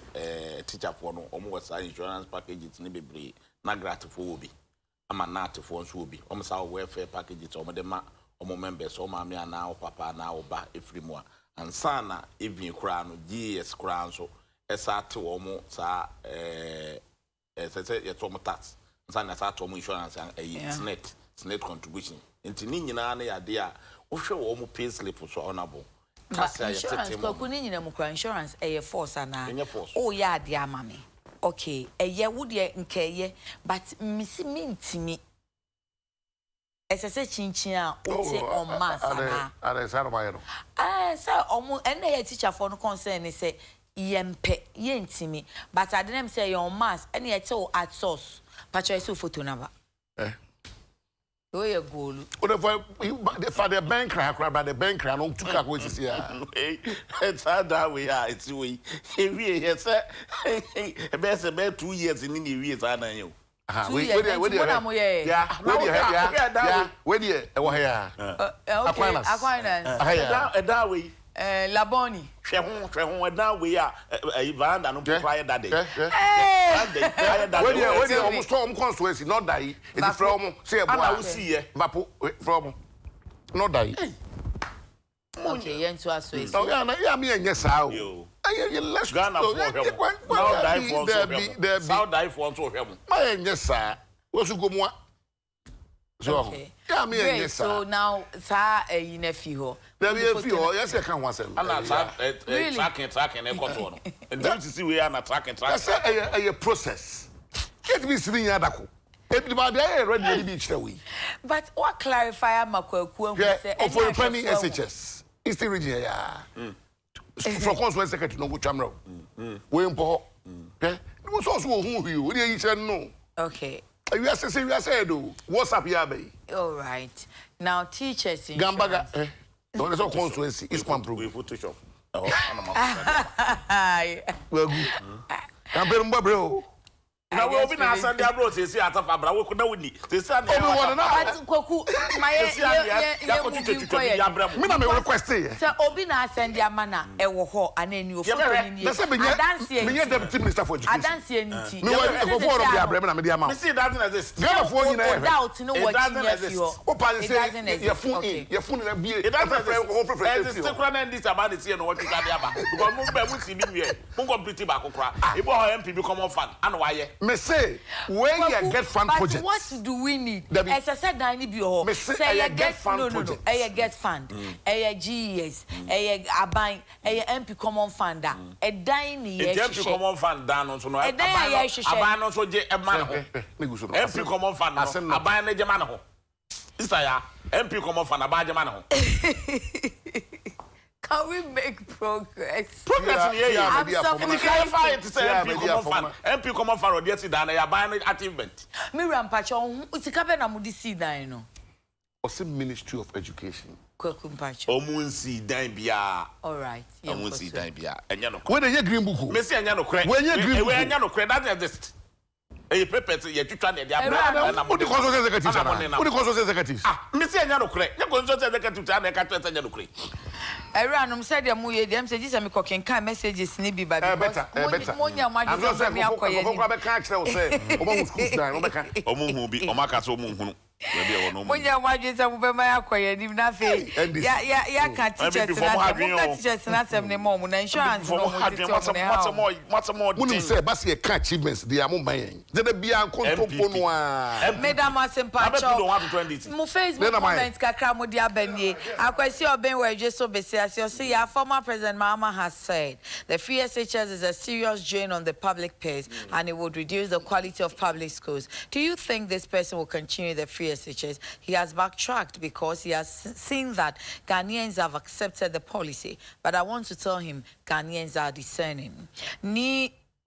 teacher for no omo was insurance packages ni bebre na gratis for obi ama na atefo nso obi omo sa welfare packages omo de ma omo members omo ami ana o papa na o ba efrimu a ansa na even kura no GS kura nso esa te omo sa say ye to omo tax ansa na sa to omo insurance net contribution enti ni nyina na ya de a wo hwe omo pay slip so honorable insurance kokuni nyina mu kura insurance force ana o ya de ama me okay would ye nkeye but misi mintimi esese chinchin a ote on mass ana are say no bayero say omo ene ye teacher for no concern ni say yempe ye ntimi but adenem say your mass ene ye tell at source patcho say photo number oh ye goal for the bank cry by the bank cry no took away this year it's hard that we are it's we we say best 2 years in the years ana you we yeah we there e wo here Aquinas that way Laboni hwe ho that way Ivan and no prior that day we there almost storm constituency not die it from say boy we see here vapo from not die okay yentu aso esi oh yeah me enye sa o let's Ghana for him now die for so how die for so him my enye sa wo su go mu so yeah me enye sa so now sa na fi ho there be fi ho yes can one sem ana tracking e koto no and don't see we are na tracking that's a process it be sitting here dako everybody ready be chere we but what clarify makwaku say for penny SHS East region yeah for consul secretary no go chamro we mpo okay no so hu we dey chere no okay you say do WhatsApp ya be all right now teachers in Gambaga no so constituency is one program we photoshop well good campaign mbabro Now we open our Sunday abroad. They say at a fabra. We could know we need. They say we want to know. Kwaku, my me na me request here. So obi na send their mana e wo ho anani ofo ni. Let's say me deputy minister for education. Adanse nti. Me want for of the abrem na me dey am. Me see that doesn't exist. Ghana for you na. Doubt no what you exist. O pa say your phone na be. It doesn't exist. And the still run this about it here no what you got there because mo be mo see me here. Mo complete ba kokra. E bo MP be common fan. And why? Me say when you get fund project. But what do we need? As I said, I need you. Say you get fund project. I get fund. I GES. I aban. I MP common fund. A dine. MP common fund down so no. Aban no so je e man ho. MP common fund no. Aban na je man ho. Isa ya MP common fund aban je man ho. Can we make progress? Progress in here. I'm suffering. Clarify it to say MP common fund. MP common fund or get down ya ban achievement. Me rampacho usikabe na mudi si dan no. Ose Ministry of Education. Kwaku mpacho. Omunsi dan bia. All right. Omunsi dan bia. Enya no. When dey green book. Me say enya no kre. When green book. We enya no kre that exist. E papers ye twitwa na dia bra na. Who the consultant executive? Who the consultant executive? Ah, me say enya no kre. Nya consultant executive ta na ka twetsa enya no kre. Everyone said they mu ye dem say this me koken kan messages ni bi ba better. Monya ma dey say me akoye ni. Obo be kan kire o say obo school dan obo kan. Omo hu bi, omo aka so omo hunu. Monya ma dey say mo be ma akoye ni na fe. Ya kan teachers na sem ne mo na insurance no mo Munu say ba say ka achievements dey am man. Dey da bia nkontompo no a. Madam Asempa cho. Mo Facebook comment kakra mo dia banie. Akwasi oben we je so besi as you see, our former President Mahama has said the free SHS is a serious drain on the public purse and it would reduce the quality of public schools. Do you think this person will continue the free SHS? He has backtracked because he has seen that Ghanaians have accepted the policy. But I want to tell him Ghanaians are discerning.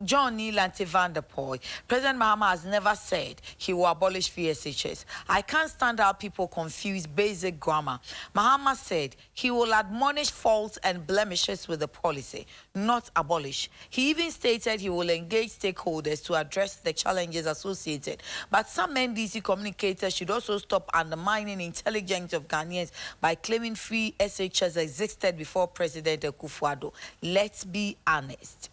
John Lanty van der Poel. President Mahama has never said he will abolish VSHS. I can't stand how people confuse basic grammar. Mahama said he will admonish faults and blemishes with the policy, not abolish. He even stated he will engage stakeholders to address the challenges associated. But some NDC communicators should also stop undermining intelligence of Ghanaians by claiming free SHS existed before President Akufo-Addo. Let's be honest.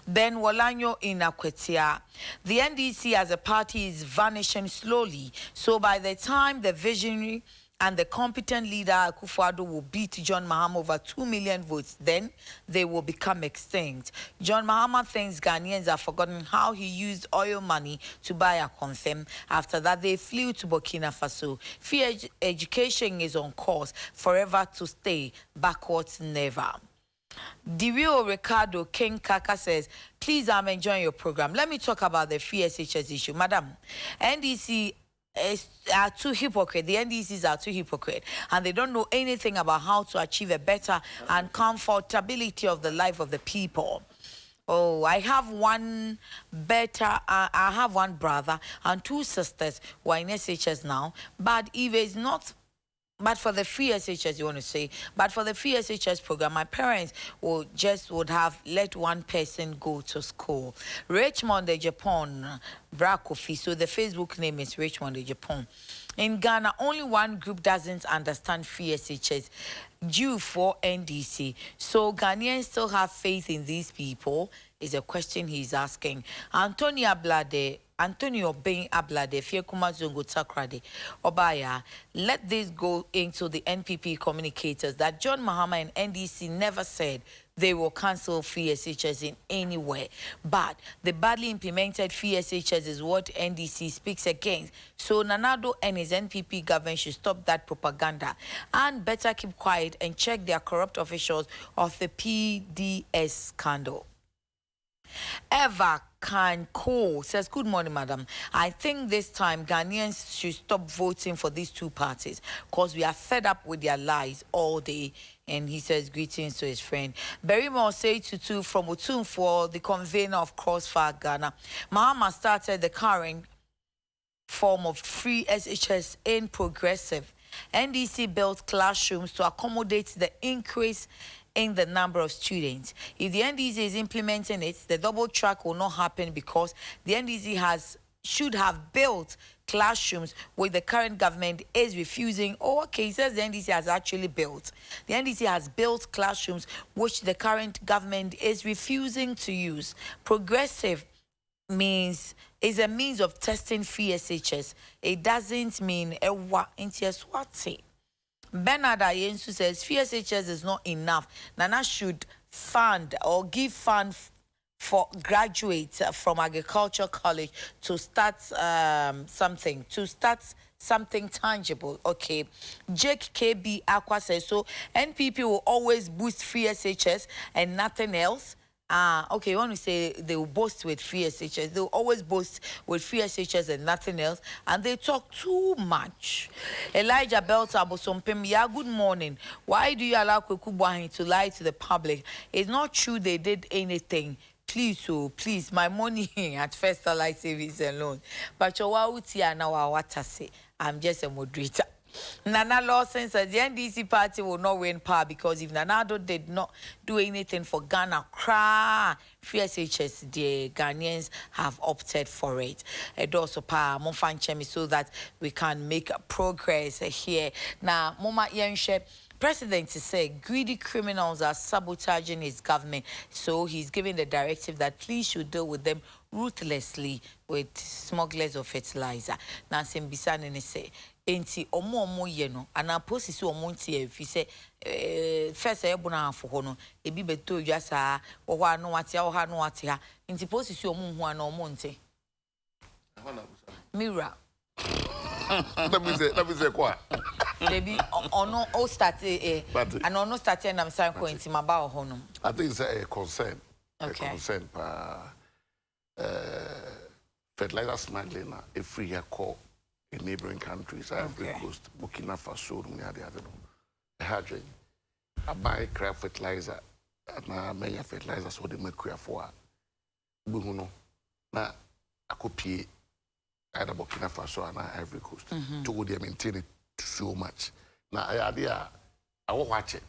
Then Wolanyo in Akwetia. The NDC as a party is vanishing slowly. So by the time the visionary and the competent leader Akufo-Addo will beat John Mahama over 2 million votes, then they will become extinct. John Mahama thinks Ghanaians have forgotten how he used oil money to buy a confirm. After that, they flew to Burkina Faso. Free education is on course, forever to stay, backwards never. Dirio Ricardo King Kaka says, please, I'm enjoying your program. Let me talk about the free SHS issue. Madam, NDC are too hypocrite. The NDCs are too hypocrite. And they don't know anything about how to achieve a better and comfortability of the life of the people. Oh, I have one brother and 2 sisters who are in SHS now. But if it's not... But for the free SHS, you want to say, but for the free SHS program, my parents would have let one person go to school. Richmond, the Japan, Brakofi. So the Facebook name is Richmond, the Japan. In Ghana, only one group doesn't understand free SHS, due for NDC. So Ghanaians still have faith in these people, is a question he's asking. Antonio Ben Ablade, Fiekuma Zongo Takrade, Obaya, let this go into the NPP communicators that John Mahama and NDC never said they will cancel free SHS in any way. But the badly implemented free SHS is what NDC speaks against. So Nanado and his NPP government should stop that propaganda and better keep quiet and check their corrupt officials of the PDS scandal. Eva Kanko says, good morning, madam. I think this time Ghanaians should stop voting for these 2 parties because we are fed up with their lies all day. And he says greetings to his friend. Berimo say to from Utum for the convener of Crossfire Ghana. Mahama started the current form of free SHS in progressive. NDC built classrooms to accommodate the increase in the number of students. If the NDC is implementing it, the double track will not happen because the NDC should have built classrooms which the current government is refusing. Or okay, says the NDC has actually built. The NDC has built classrooms which the current government is refusing to use. Progressive is a means of testing free SHS. It doesn't mean ewa intieswati. Bernard Ayensu says free SHS is not enough. Nana should fund or give funds for graduates from agriculture college to start something tangible. Okay. Jake KB Aqua says so NPP will always boost free SHS and nothing else. Okay, you want to say they will boast with free SHS. They will always boast with free SHS and nothing else. And they talk too much. Elijah Belta Bosompem, yeah, good morning. Why do you allow Kwekubuahin to lie to the public? It's not true they did anything. Please, oh, please, my money at First Life Savings and Loan. But I'm just a moderator. Nana Lawson says the NDC party will not win power because if Nanado did not do anything for Ghana, free SHS, the Ghanaians have opted for it. And also power, so that we can make progress here. Now, Moma Yenshe, President said greedy criminals are sabotaging his government, so he's giving the directive that police should deal with them ruthlessly with smugglers of fertilizer. Now, Simbisani say, enti omo ye no ana posisi omo nti e fi se first e buna afo ho no ebi beto dwa saa wo ho anu wate wo ha no wate ha nti posisi omo hu ana omo nti Mira let me say kwa baby ono o start and ono start na msan ko nti maba wo ho no I think it's a concern. Okay. A concern fertilizer smuggling if free here call in neighboring countries, Ivory Coast, Burkina Faso, I buy crab fertilizer, and I make fertilizer so they make crab for. Now, I copy either Burkina Faso and Ivory Coast to go there maintain it so much. Now, I will watch it.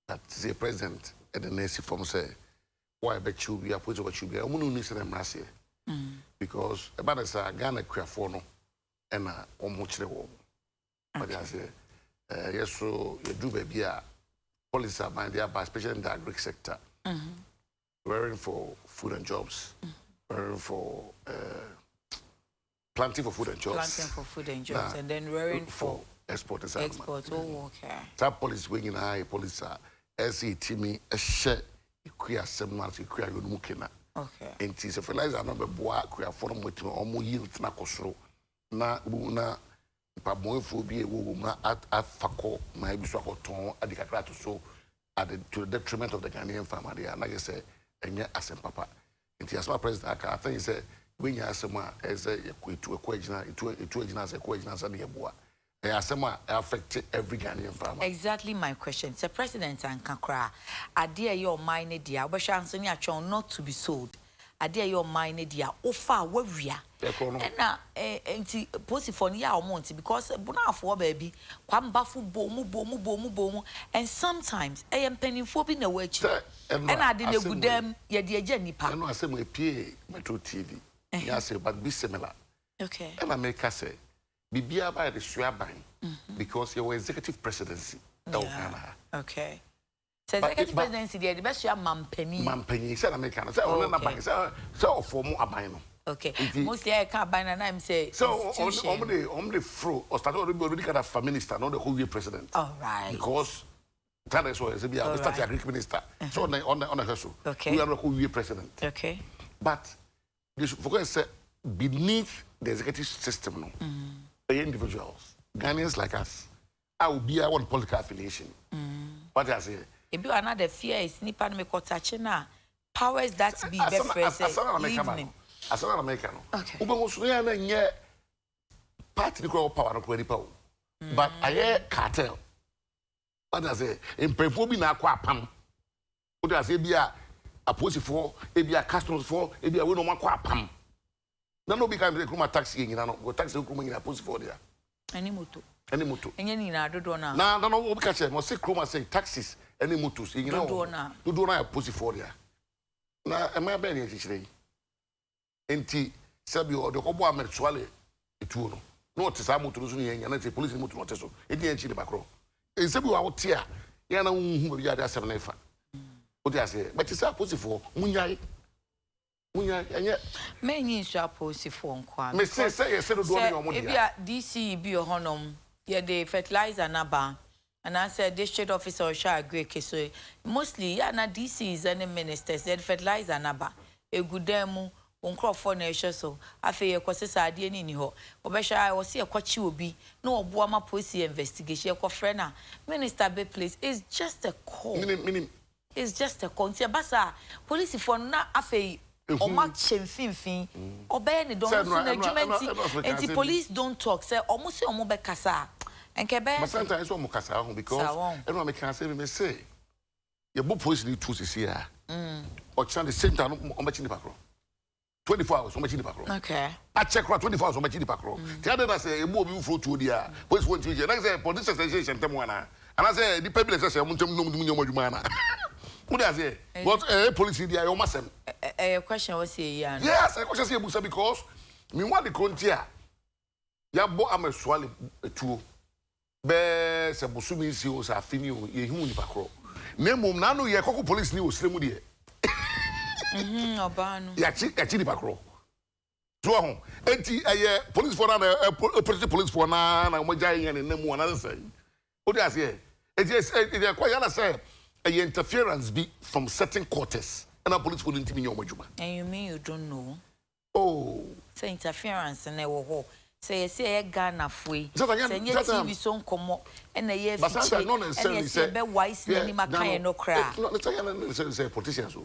That the president and the next form say, why bet you be a put what you be? I'm going to them last year because about as a Ghana crab for no. And almost the war. But I say, yes, so you do baby policies are by especially in the agri sector. Wearing for food and jobs, wearing for planting for food and jobs. Planting for food and jobs, and then wearing for export. Export, oh, okay. That police winging high police are SETME a share, you create 7 months, you create your mukina. Okay. And it is a fertilizer number boy, create for them with almost yield na kosro. Na pamoefo bi ewo na afako na ebiso akoton adikakra to so to the detriment of the Ghanaian farmer there na say enye asem papa nti as my president I think say when you asem a eze ekwetu ekwagina etu agina say ekwagina say na yeboa e asem a affect every Ghanaian farmer. Exactly my question. The president and kakra ade your mine dia obehwa anso ni atwon not to be sold. Ade your mine dia ofa wawia na enti posifon ya omonti because bunafo baby kwambafu bomu and sometimes empenifo bi na wachi na ade na gudam ye de agya nipa no asem epie Metro TV ya say but be similar. Okay. And America say bibia by the suaban because you were executive presidency. Okay. So executive presidency the best you mampani say America say on na bank say for mo aban no. Okay. Most I can't buy na I'm say so on the fro or start already kind of minister not the whole year president. All right. Because that is why be a start agriculture minister. So on the hustle. Okay. We are the whole year president. Okay. But you should focus say beneath the executive system no. The individuals, Ghanaians like us, I will be one political affiliation. What I say? If you another fear is nipa no me touch na powers that be evening. As an American, okay. Ube musuya na nye party ni power no kwa nipa o. But aye cartel. What I say? Impefo bi na akwa apam. What I say bi a posifo, e bi a customs for, e bi a we no makwa apam. Na no bi kan be kuma taxi nyina no, go taxi kuma nyina posifo dia. Any moto. Any moto. Enye ni na dodo na. Na no obi ka che mo say kuma say taxis any motos you know do na pussy for ya na e ma be ni chichire enti sabi o de ko bo amertuale etuo no no te sa moto so yen na te police moto no te so e di enchi de bakro e sabi wa wote a ya na hu bi ada asem na ifa o de ase but te sa pussy for munyai enye menyi so pussy for nkwa me say do do no mo dia DC bi ohonom ye the fertilizer na ba and I said district officer shall agree so mostly ya na DC is any ministers the fertilizer na ba egudemu onkrofo na ehwe so afi ye kwosesa ade ni ho obehwa wo se ye kwachi obi na oboa ma police investigation ye kwofre na minister be place is just a call it's just a call ntia basa police for na afi o ma chemfinfin obey ni don so na adwumenti enti police don't talk say omo se omo be kasa enke be but sometimes omo kasa ho because everyone me can say me say ye bo police ni two sisi a o chan the same time omo chi ni pakro 24 hours omo chi ni pakro okay I check 24 hours omo chi ni pakro the other na say e mo obi fro to dia police won ti je na say police station tem wana and I say the public say mo tem no mu nyoma na what does it? What police there? You must a question was here. Yes, a question here because me want the contia. Ya bo ameswale tu. Be se bosumi si o sa fini o ye hu ni pakro. Na mum na no ye kokko police ni o sremu de. Oba no. Ya chi ni pakro. So ho. Enti police for na police for na mo jai yan na mu na say. What does it? It is quite yana say a interference be from certain quarters and a police wouldn't mean your majuma. And you mean you don't know? Oh, say interference and they were say a gun of way. Say TV song come and a year, but not necessarily say wise no cry. Not necessarily say politicians.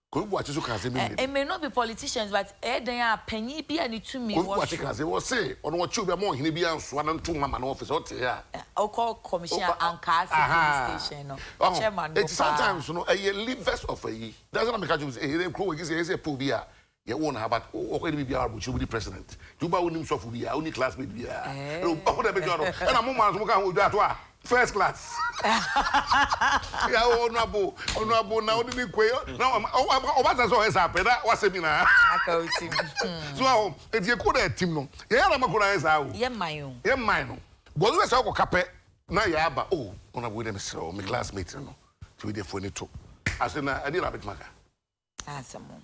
Could watch you can say it may not be politicians, but they are penny be any to me. What you can say was say on what you be more he be one and two man office out here. I'll call commissioner and car station. Chairman, it's sometimes you know a leavers of a ye. Doesn't make you say a crow is a poor beer. You won't have already be able to be the president. You buy himself will be only classmate beer. And I'm on that. First class. Yeah, honorable now didn't quail. No, what has happened? That was a mina. So, if you could have Tim, yeah, I'm a good answer. Yeah, my own. Yeah, mine. But let's have a capet. Now, yeah, but oh, on a with them, so my classmates, no, to be there for it too. I said, I did a bit matter.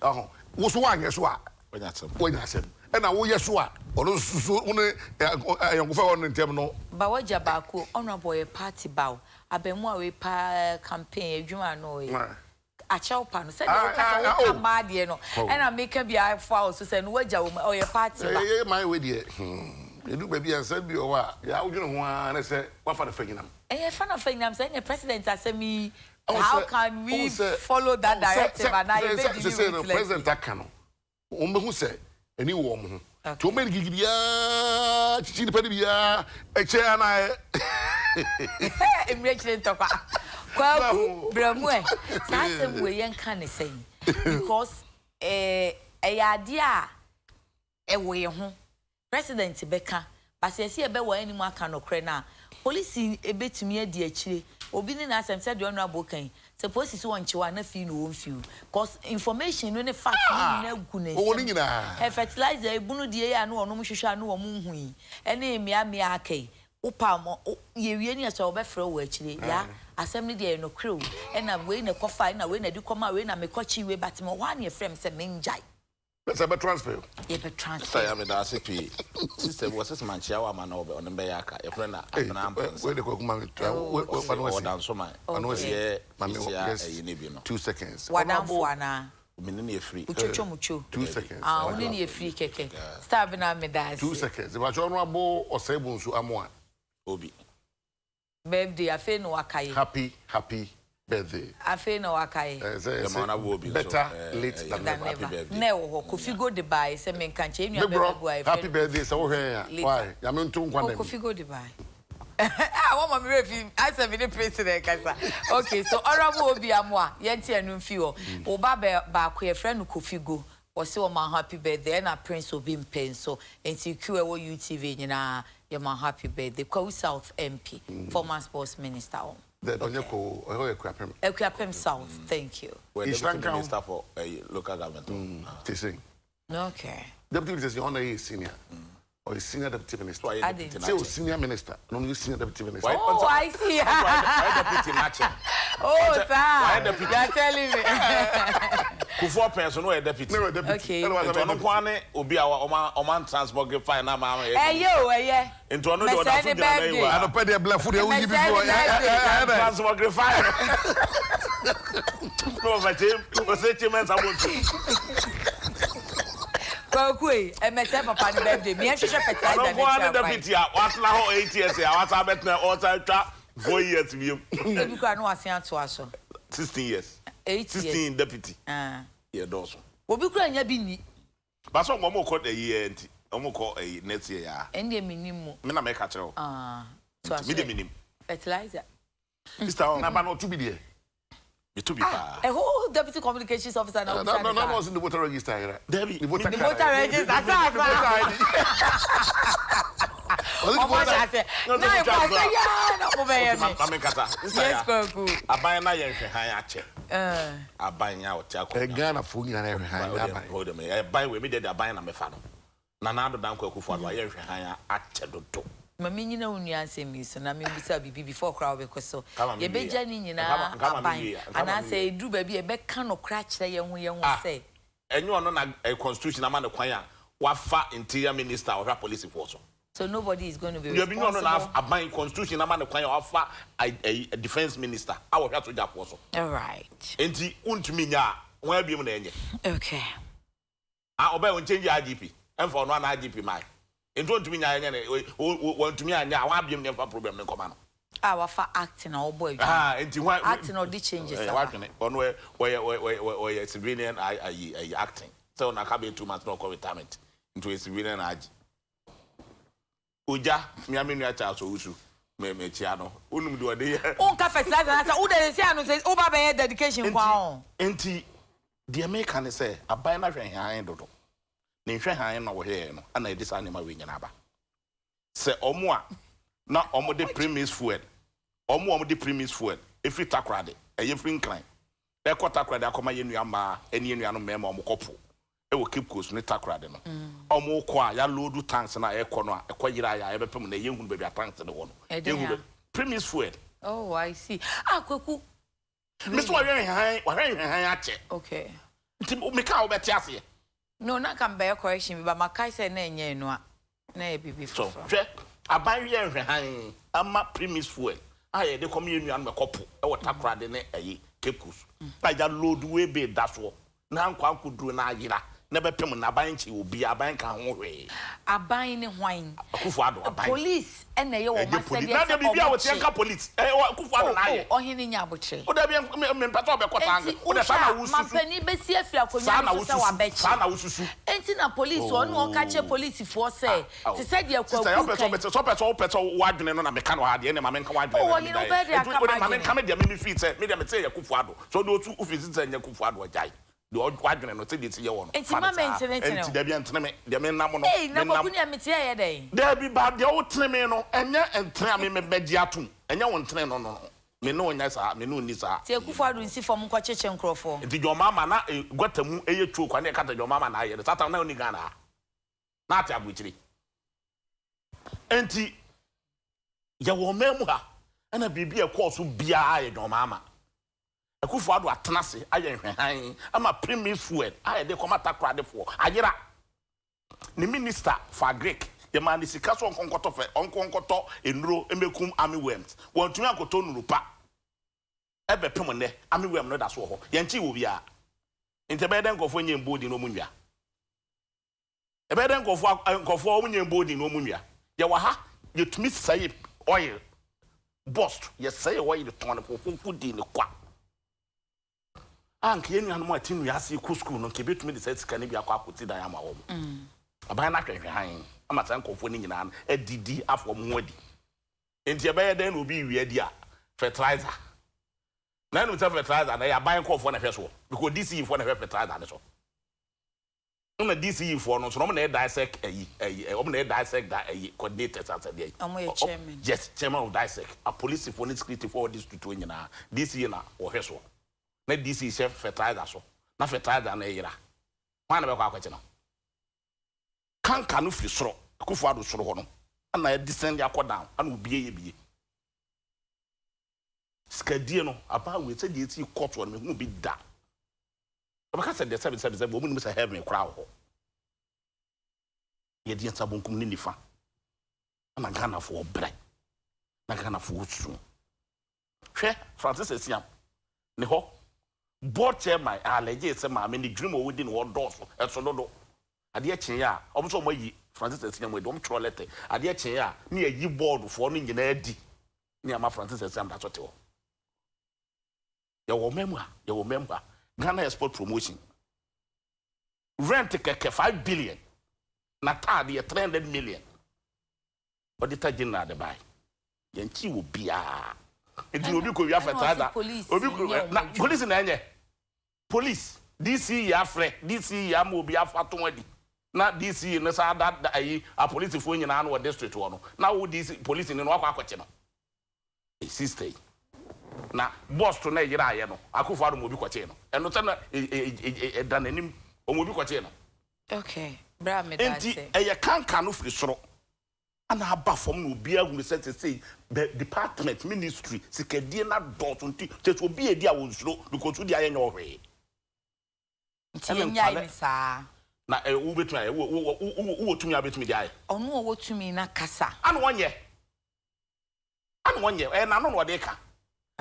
Oh, what's one, yes, what? When I said, and I will yes, what? Or only a young fellow in terminal. But what Jabaku, honorable a party bow, I been more we pa campaign, you are no. A chow pan said, oh, my dear, no, and I make a be I false to send wedge or your party. My way, dear. You do baby and said, you are, yeah, you know, and I said, what for the fingering? And fan of fingering, I'm saying the president has said me. How can we follow that directive? And I say the president that can. Who said, any woman. To make Gigia, Chichi Pedibia, a chair and I. I'm Rachel Topper. Well, Bramway, that's the way you can say. Because a idea a way home. President Becca, but says here, but any more can crana. Police a bit to me a dear chili. Obini na asem said the honorable can suppose is one chiwana fee no few cause information when the fact na gune he fertilizer ebunu die ya no onom hwehwa no omu hui ene emia akai upa mo ye wie ni so obefre wo akire ya asem ne die no crew ena we na kofa na we na di koma we na mekochi we but mo wan ye frem se menjai. Let's have a transfer. Yeah, but transfer. I am a recipe. Sister was this man, Chiawa man over on the Bayaka, a friend. Where the cook man, Nsroma. I know here, Mammy, 2 seconds. Wana. Minini free. Mucho. 2 seconds. Only a free cake. Starving on me that. 2 seconds. If I don't know or say, Bonsu, I'm one. Obi. Birthday, I feel no akai. Happy birthday. I feel no akai. Better late than never. No, Kofi go Dubai. Say me can change your happy birthday. So why? I mean, Kofi go Dubai. I want my review. I said, "Me the president." Okay, so honorable Obi Amwa, yenti anu fio. Oba ba kwe friend Kofi go. Was so my happy birthday na Prince Obi Mpen so enti QA UTV nyina your my happy birthday. Kwa South MP, former sports minister. The Donyeko, Equiapem South. Thank you. We're the minister for local government. Okay. Deputy Minister is your senior. Or senior deputy minister. Say senior minister, no senior deputy minister. Oh, I see. Deputy matching. Oh, sir. You're telling me. Before person, no deputy. No deputy. Okay. Into one obi our Oman transport get fine na mama. Eh. Into one do that food na you. I don't pay the black food. You give me transport get fine. No, my team. We say team and someone. Kwakwe, emese papa ni birthday. Me ehwehwe fertilizer na one deputy a what na ho 8 years a what abet na all time 4 years bi. Ebi kwa no asen ato aso. 16 years. 8 years. 16 deputy. Yeah, doso. Obi kura nya bi ni. Ba so mo ko the year enti. Mo ko next year ya. Ende minimu. Me na me ka kire o. To aso. Me de minim. Fertilizer. Sister, na ba no to be there. It to be pa. A whole deputy communications officer now. No, was in the voter register. Debbie, the voter register. That's Mami nyina unu ansemi so na me bisa bibi before crowd be so ye beja ni nyina aban ana say edu ba bi e be ka no kra kire ye ho say enyo no na constitution ama ne kwan a wafa interior minister or police force so nobody is going to be responsible. You be no na aban constitution ama ne kwan a wafa a defense minister awo hwa soja force. All right. Enti untumi nya won abiem na enye. Okay. Obey won change IGP. Emfa no na IGP mai. Don't mean I want to me and I want to problem in command. Our for acting or boy. Acting or the changes. On where civilian acting. So now can be 2 months no retirement into a civilian age. Uja, me I mean your child so me chiano. Unum do a day. Oh, cafe slice and I said, oh, Baba, dedication. Wow. Enti, the American say, a binary hand. Ni hwe han na wo hwe no ana edi sa anema we nyina ba se omo a na omo de premise fuel omo de premise fuel efi takrade eye free clan e ko takrade akoma ye nua ma eni enua no mema omo kopo e wo keep coast ni takrade no omo ko a ya load tanks na e ko no a e ko yira ya e bepem na ye hunu ba bia tanks de wo no ye hunu premise fuel. Oh, I see. Kwaku Mr. wa hwe han ache. Okay. Nti me ka wo beti ase. No, not can bear correction, but my kai say nay no. Nay be so. Aban ye hwe han ama premise fuel. Aye de community an me kopo e wo takra de ne ayi kekus. Na ja load we be daso. Na nkwa akuduru na ayira. Na bepem na aban chi obi aban ka ho hwe. Aban ne hwan. Akufo ado aban. Police ene ye wo masede. Na de bibia wo tie ka police. Akufo ado na aye. Ohene nya abotre. O da bia me mpato be kwata anga. O da sana wususu. Mapani be si afia akonya so wa bechi. Sana wususu. Enti na police onu o ka che police for say. Ti said ye kwa ku. So person wadwene no na me ka no ha de ne ma me nka wadwene. Oh, you know be dey aka ma me nka me de me fit say me de me say Akufo ado. So do otu office say Akufo ado jai. The wadwene no say dey tie wo no. Enti ma maintain. Enti da bia ntene me de me nam no. Eh, na kokuni amete ye dey. Da bi ba de wo tene me no enye ntene me beji atum. Enye wo ntene no. Me no nya sa me no ni sa. Ti Akufo ado nsi fom kwa cheche nkrofo. Enti jo mama na gwatamu eye tuo kwa na kata jo mama na aye. Satan na oni Ghana. Na ati abuchiri. Enti ya wo memu ha ana bibi e course bia aye jo mama. Akufo ado atenase aye hwehan ama premise fuel aye de komata krade fo ayira ni minister for Greek ye man ni sika so onkonkoto fe onkonkoto enuro emekum army worms wontumi akoto nurupa ebe pem ne army worm no da so ho ye nchi wo bia inte be den kofo nyem bodi no munwa ebe den kofo nyem bodi no munwa ye wa ha ye tumi sai oil bust ye sai oil ton fo di ne kwa anke yenu anu atinu ya se ku school no ke betumi de sai sika ne bia kwa akoti dan ama wo aban na hwehwe han ama san kofo ni nyina adidi afo mo adi enti ebe den obi wi adi a fertilizer na no fertilizer na ya ban kofo na hwe so because DC for na fertilizer ne so na DCE for no so no na dissect na dissect that coordinators as there chairman. Yes, chairman of dissect a police for security for district when na DCE na ohweso na DCE chef fertilizer so na fertilizer na yira wan na be kwa kwache no kanka no fi soro akufo ado soro ho no na descend akodan ana obiye biye skadie no aba we say the eti court one me hu bi da abaka said the 777 wo mu say have me kra ho ye di nsa bonkum ni nifa ana Ghana for obrai na Ghana for osu hwe Francis Esiam ne ho board chairman allege say ma me ni dream o within wo door so eso dodo ade chen ya obo mo yi Francis Esiam we dom tro letter ade chen ya ni yi board for no nyina adi ni ama Francis Esiam da tote ho you remember Ghana Export Promotion rent keke 5 billion na tade 300 million auditor general de buy yanchi wo bia edi obi ko wi afetada obi na police na enye police DC ya frɛ DC ya ma obi afato adi na DC ne sa da ayi a police fo nyina na district wo no na wo DC police ne no akwakoche no sister na boss to na yira aye no akufo ado mo bi kwache no eno te na dan anim o mo bi kwache no okay bra me da say enti eye kanka no firi soro ana aba fom no obi agu say the department ministry sikadie na dot nti te obi edi a wo nsuro because di aye nya ohwe nti nya ni sa na wo betumi wo tumi abetumi di aye ono wo tumi na kasa ana wonye na no no de ka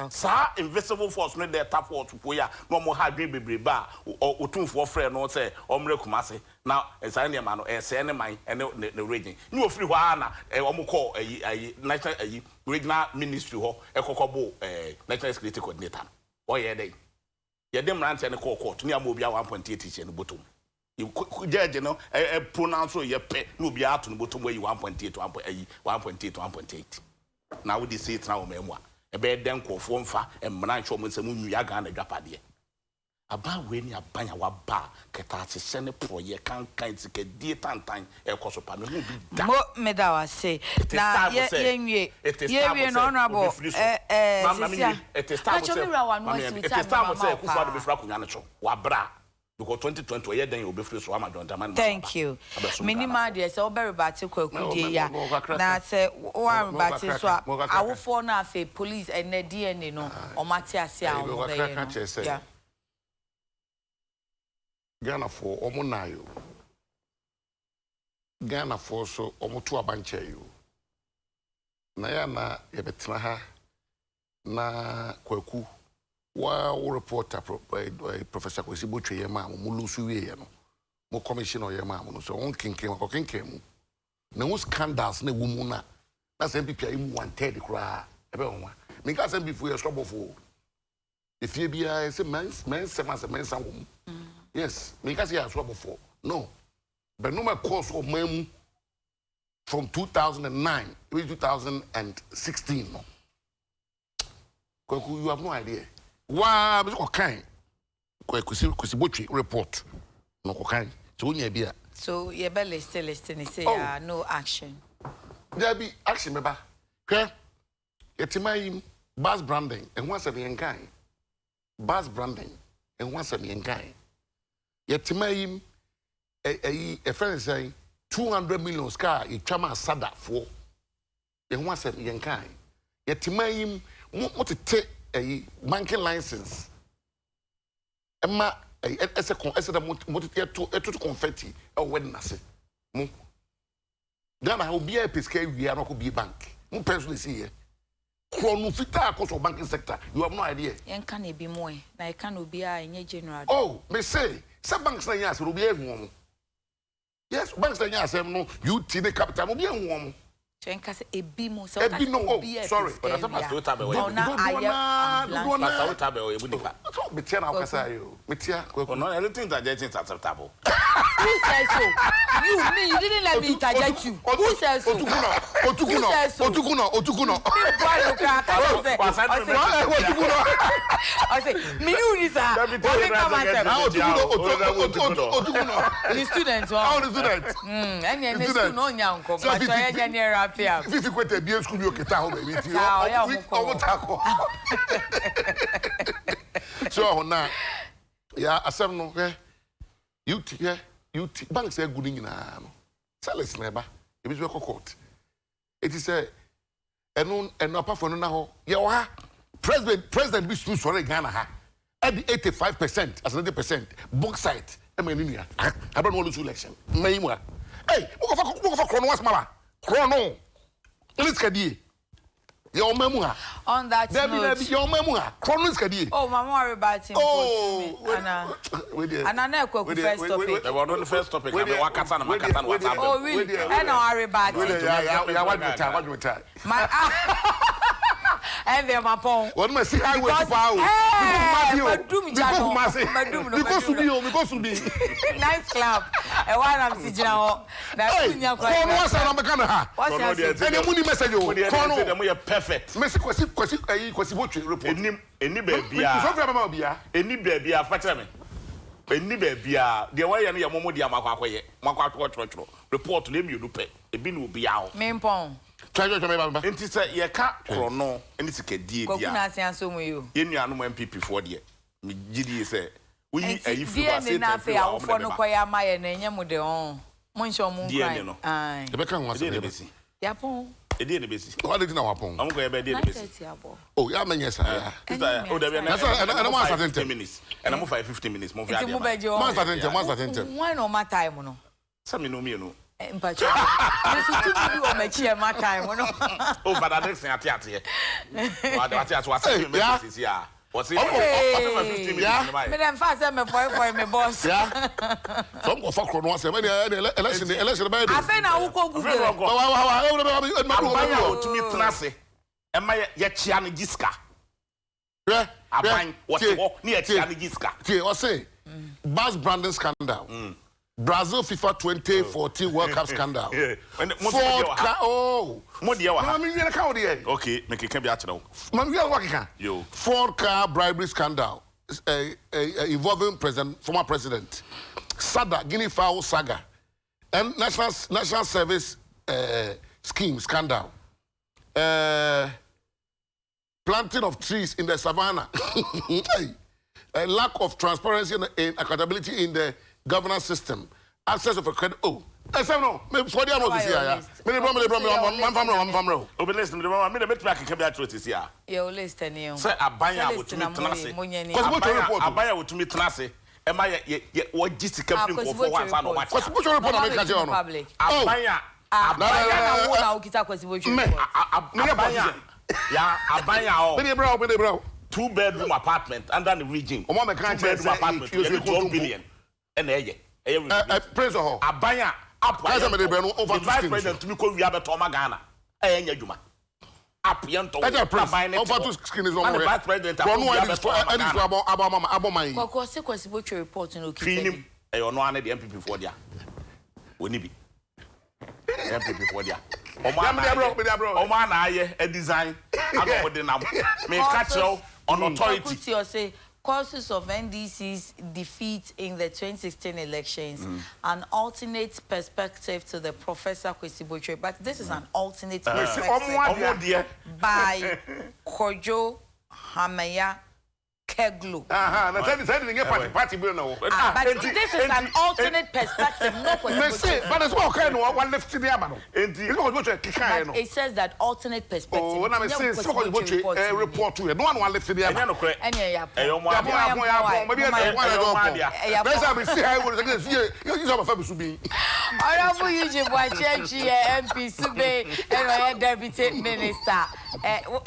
sa invisible force no dey tap force poya no mo ha dwen bebrebe a otumfo frɛ no sɛ omre kumase na ɛsan ne ma no ɛsɛ ne man ɛne ne region ni ofiri hɔ ana ɔmo kɔ ayi national ayi regional ministry hɔ ɛkɔkɔbo national security coordinator o ye dey ye dem rant ne kɔ court ni am obi a 1.8 teacher no bottom judge no pronounce ye pe no obi ato no bottom ayi 1.8 na we dey say it na o memu a ebe den kofo mfa emra ncho mo nsem nwia ga na dwapade aba we ni abanya wa ba keta ahye ne proye kan tikadie tantan ekoso pa no bi da mo medawa say na ye nwie no honorable sisia kufa do be fra kunya ne cho wa bra because 2020 we den obefri so amadonta man thank you minima de say oberibate kwakudie ya na say wa ribate so awofo na afa police and DNA no omate ase a wo be yeah Ghana for omunayo Ghana for so omutu abanche yo na ya na yebetena ha na kwaku wa reporter professor Kwesi Botwe ye ma mo lusu wie ye no mo commissioner ye ma mo so on kinkin ko kinkin mu na wo scandals na wo mu na MPP ayi mu wanted kra ebe won me ka MPP for ye strobofo if ye bia say men wo yes me ka say ya strobofo no but no my course of memu from 2009 to 2016 no Kwaku you have no idea wa be ko kan Kwesi Botwe report no ko kan so nya bia so ye be list ni say no action there be action meba hwe yetimai bus branding and once of yenkan bus branding and once of yenkan yetimai a friend say 200 million scar itwama sada for and once of yenkan yetimai mo tete banking license ema ese da mo to confetti e wed nase mo Ghana how be a pesca we are not be bank mo personally see here chrono fita cost of banking sector you have no idea yen can e be more na e can obi a enye general oh me say some banks na yas obi ehun yes banks na yas no you the capital obi ehun Twenka say ebi mo so Ebi no, oh, sorry. But that's pas to tabe we. Ona aye. Pas to tabe we bunipa. So metia na okasa yo. Metia. No, anything that is acceptable. Who says so? You didn't let me interject you. Who says so? Otukuno. I say, me you this ah. The students How the students? And school no nyanko. But I general appear. If you quit a beer school you kita ho baby. So now yeah, asem no you banks are good nyina no. Sales neba. E bi so court. It is a and apart from na ho ye wo ha president bi su sore Ghana ha at the 85% as 90% book site e ma ni nia I don't want to election mai mu hey mo ko fa krono wasmala krono let's kadie your memu ha on that note your memu ha krono is kadie oh mama worry about him ana na ekwaku first topic the one first topic na wakata na makata na whatsapp oh really and worry about yeah what you tell my and them upon what me see I wait for because to be nice club e one am si jina ho na kunya kwa no what's na me kana ha and you money message o kono dem you perfect me kwasi botwe report eni baabia so fa mama bia eni baabia fa kire me eni baabia de wa ye no ye momo dia makwakoye makwakocho report le mi odupe ebi no bia ho me mpon try baba enti se ye ka krono eni sikadie bia bia kokuna asianso mu yo ye nuanu MPP for de me gidi se oyi ayi fi ba se na fe awofo no koya ma ye na enye mu de on mo nso mu nkran ai e be kan wa se ya pon edi ene besi what did na wa pon am ko ye be di ene besi oh ya menye sa oh da be na na mo 15 minutes and am 15 minutes mo fi ade mo start why no my time no sami no me no mpacho me su tu bi o mechi e my time no oh but that thing ate ate wa say me sisi ya what's it 15 minutes me dem fa say me for me boss yeah so go for krono say me election by the afa na wo ko google abanya otumi trase e ma ye chia no giska aban what ni ye chia no giska o say Bass branding scandal Brazil FIFA 2014 World Cup scandal. Okay, make it can be actually. Ford car bribery scandal involving former president. SADA, Guinea Fowl saga, and national service scheme scandal. Planting of trees in the savannah. A lack of transparency and accountability in the governance system, access of a credit. Oh, I say no. Me for the amount this year. Me from. Oh, but listen, me the met back can be at this year. You listen you. Say abaya with me trase. Abaya with me trase. Am I what just come from for once and what? What's your report on the public? Abaya. Abaya na wona ukita kwesi bochu. Abaya. Yeah, abaya. Me bro. 2-bedroom apartment under the region. O mo me kan 2-bedroom apartment. 12 billion. And praise the abaya up over vice president to me ko wi abetoma Ghana enya djuma up yento over to skin is on vice president aboman ko se kwesi bochu report no kinim e ono ane de MPP for dia woni bi MPP for dia o ma na aye a design ago de na me catch on authority causes of NDC's defeat in the 2016 elections, an alternate perspective to the Professor Kwesi Bochwe, but this is an alternate perspective by Kojo Hamaya Keglu. But this is an alternate perspective, not Kwesi. But it's what kind of one left to the Amano. It says that alternate perspective. Oh, when I say report to you, no one left to the Amano.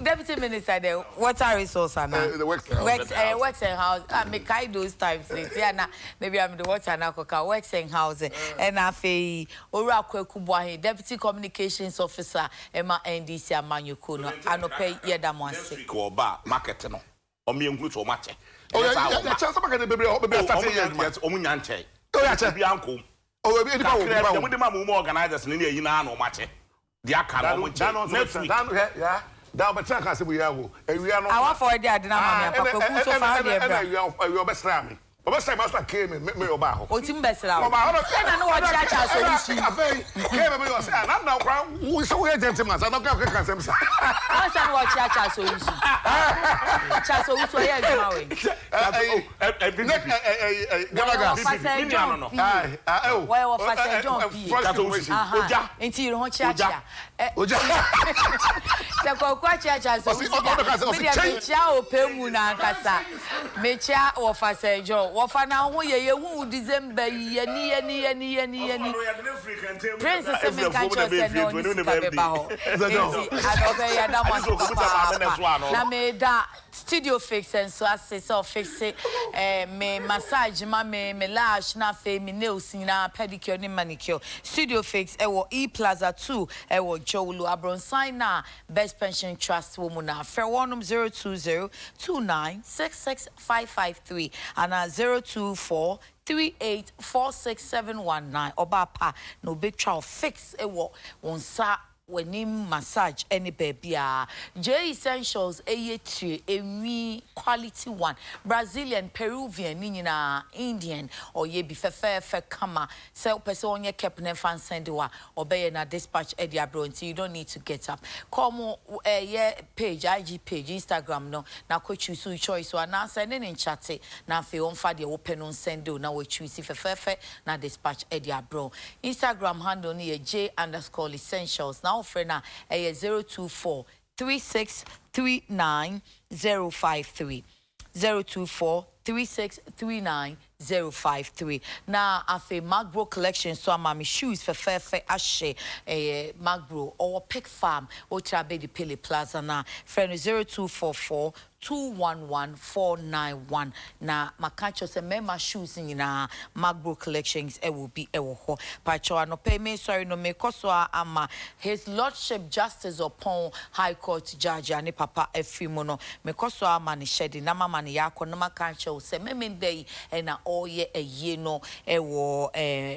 Deputy Minister, the water resource and the works and house. I make I those times. Yeah, na maybe I'm the water na koka works and house. And I feel Ora Kwekubwa, Deputy Communications Officer, Emma NDC Amanyuko no anope yedamwase. Ko ba market no. Omi nglu to match. Oh yeah, chance market baby start here. Yes, omunya nche. Oh yeah, bi anko. Oh we we ma mu organizers ni yi na no match. Dia ka no next week. Yeah. That but can say we are wo. Ewia no. Awa for dey adena ma me papa ku so fa dey bra. You obesra me. Obesra me so came me oba ho. O tim besra wo. Oba ho. Na no wa cha so isi. Afei, came me you say na kwa we so we gentleman. I don't can say me. What's that wa cha so isi. Cha so isi ya juma we. Galaga. No. Why wa fa say John P. Oja. Enti ro ho cha. Oja. Se ko kwa cha so isi. Me cha o pemu na nkasa. Me cha wo fa say John. Wo fa na ho ye hu December ye ni. Princess me kan cho say no ni ka be ba ho. Adobe ya da mo na me da studio fix and so so fix it me massage ma me lash na fe me nails na pedicure ni manicure. Studio fix e wo E Plaza 2 e wo Jowlu Abronsan na Best Pension Trust wo mu na fe wonum 02029665553 and 024384671 oba pa no big child fix e wo wonsa wenim massage any baby J Essentials AY3 ewi quality one Brazilian Peruvian nyina Indian or ye bi fe kama say person onye kep ne fan send wa obey na dispatch e dia bro until you don't need to get up come ye page IG page Instagram no na ko choose choice wa na send in chat na fe on fa de open on send na we choose fe na dispatch e dia bro Instagram handle ni J_essentials now friend na 02436390053 02436390053 na afi Magbro collection so amami shoes fe ashe Magbro or Pick Farm o trabe di Pele Plaza na friend 0244211491 na makacho se mema shoes na Magbro collections will be ho pacho no pay me sorry no me koso ama his lordship justice upon high court judge ani papa efimo no me koso ama ni shedi na mama ni yako na makacho se meme day na oye eye no wo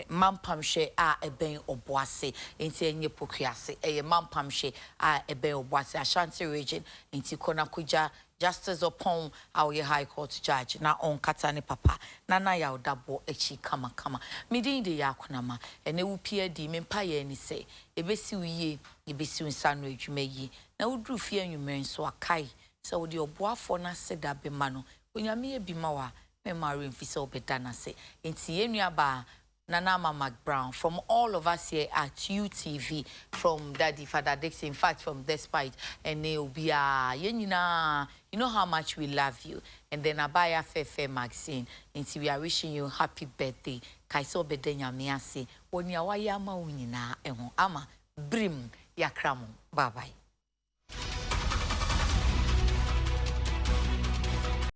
mampamhwe a eben oboase enti enye pokuase mampamhwe a eben oboase Ashanti region enti kona kuja justice upon our high court judge na on katane papa na ya odabo echi kama midin de yakonama ene wu pia di mempa ye ni se ebesi wiye ebesi nsanu adwuma yi na wudru fie anwumen so akai se wo de oboafo na seda be ma no onyame e bi ma wa me mari mfisa obeda na se enti enua ba Nana Mama Brown, from all of us here at UTV, from Daddy Father Dixie, in fact, from Despite, and Neobia, you know how much we love you. And then Abaya Fefe magazine, and we are wishing you happy birthday. Kaiso bedenya miasi, wonyawayama unina, ama brim yakramu. Bye bye.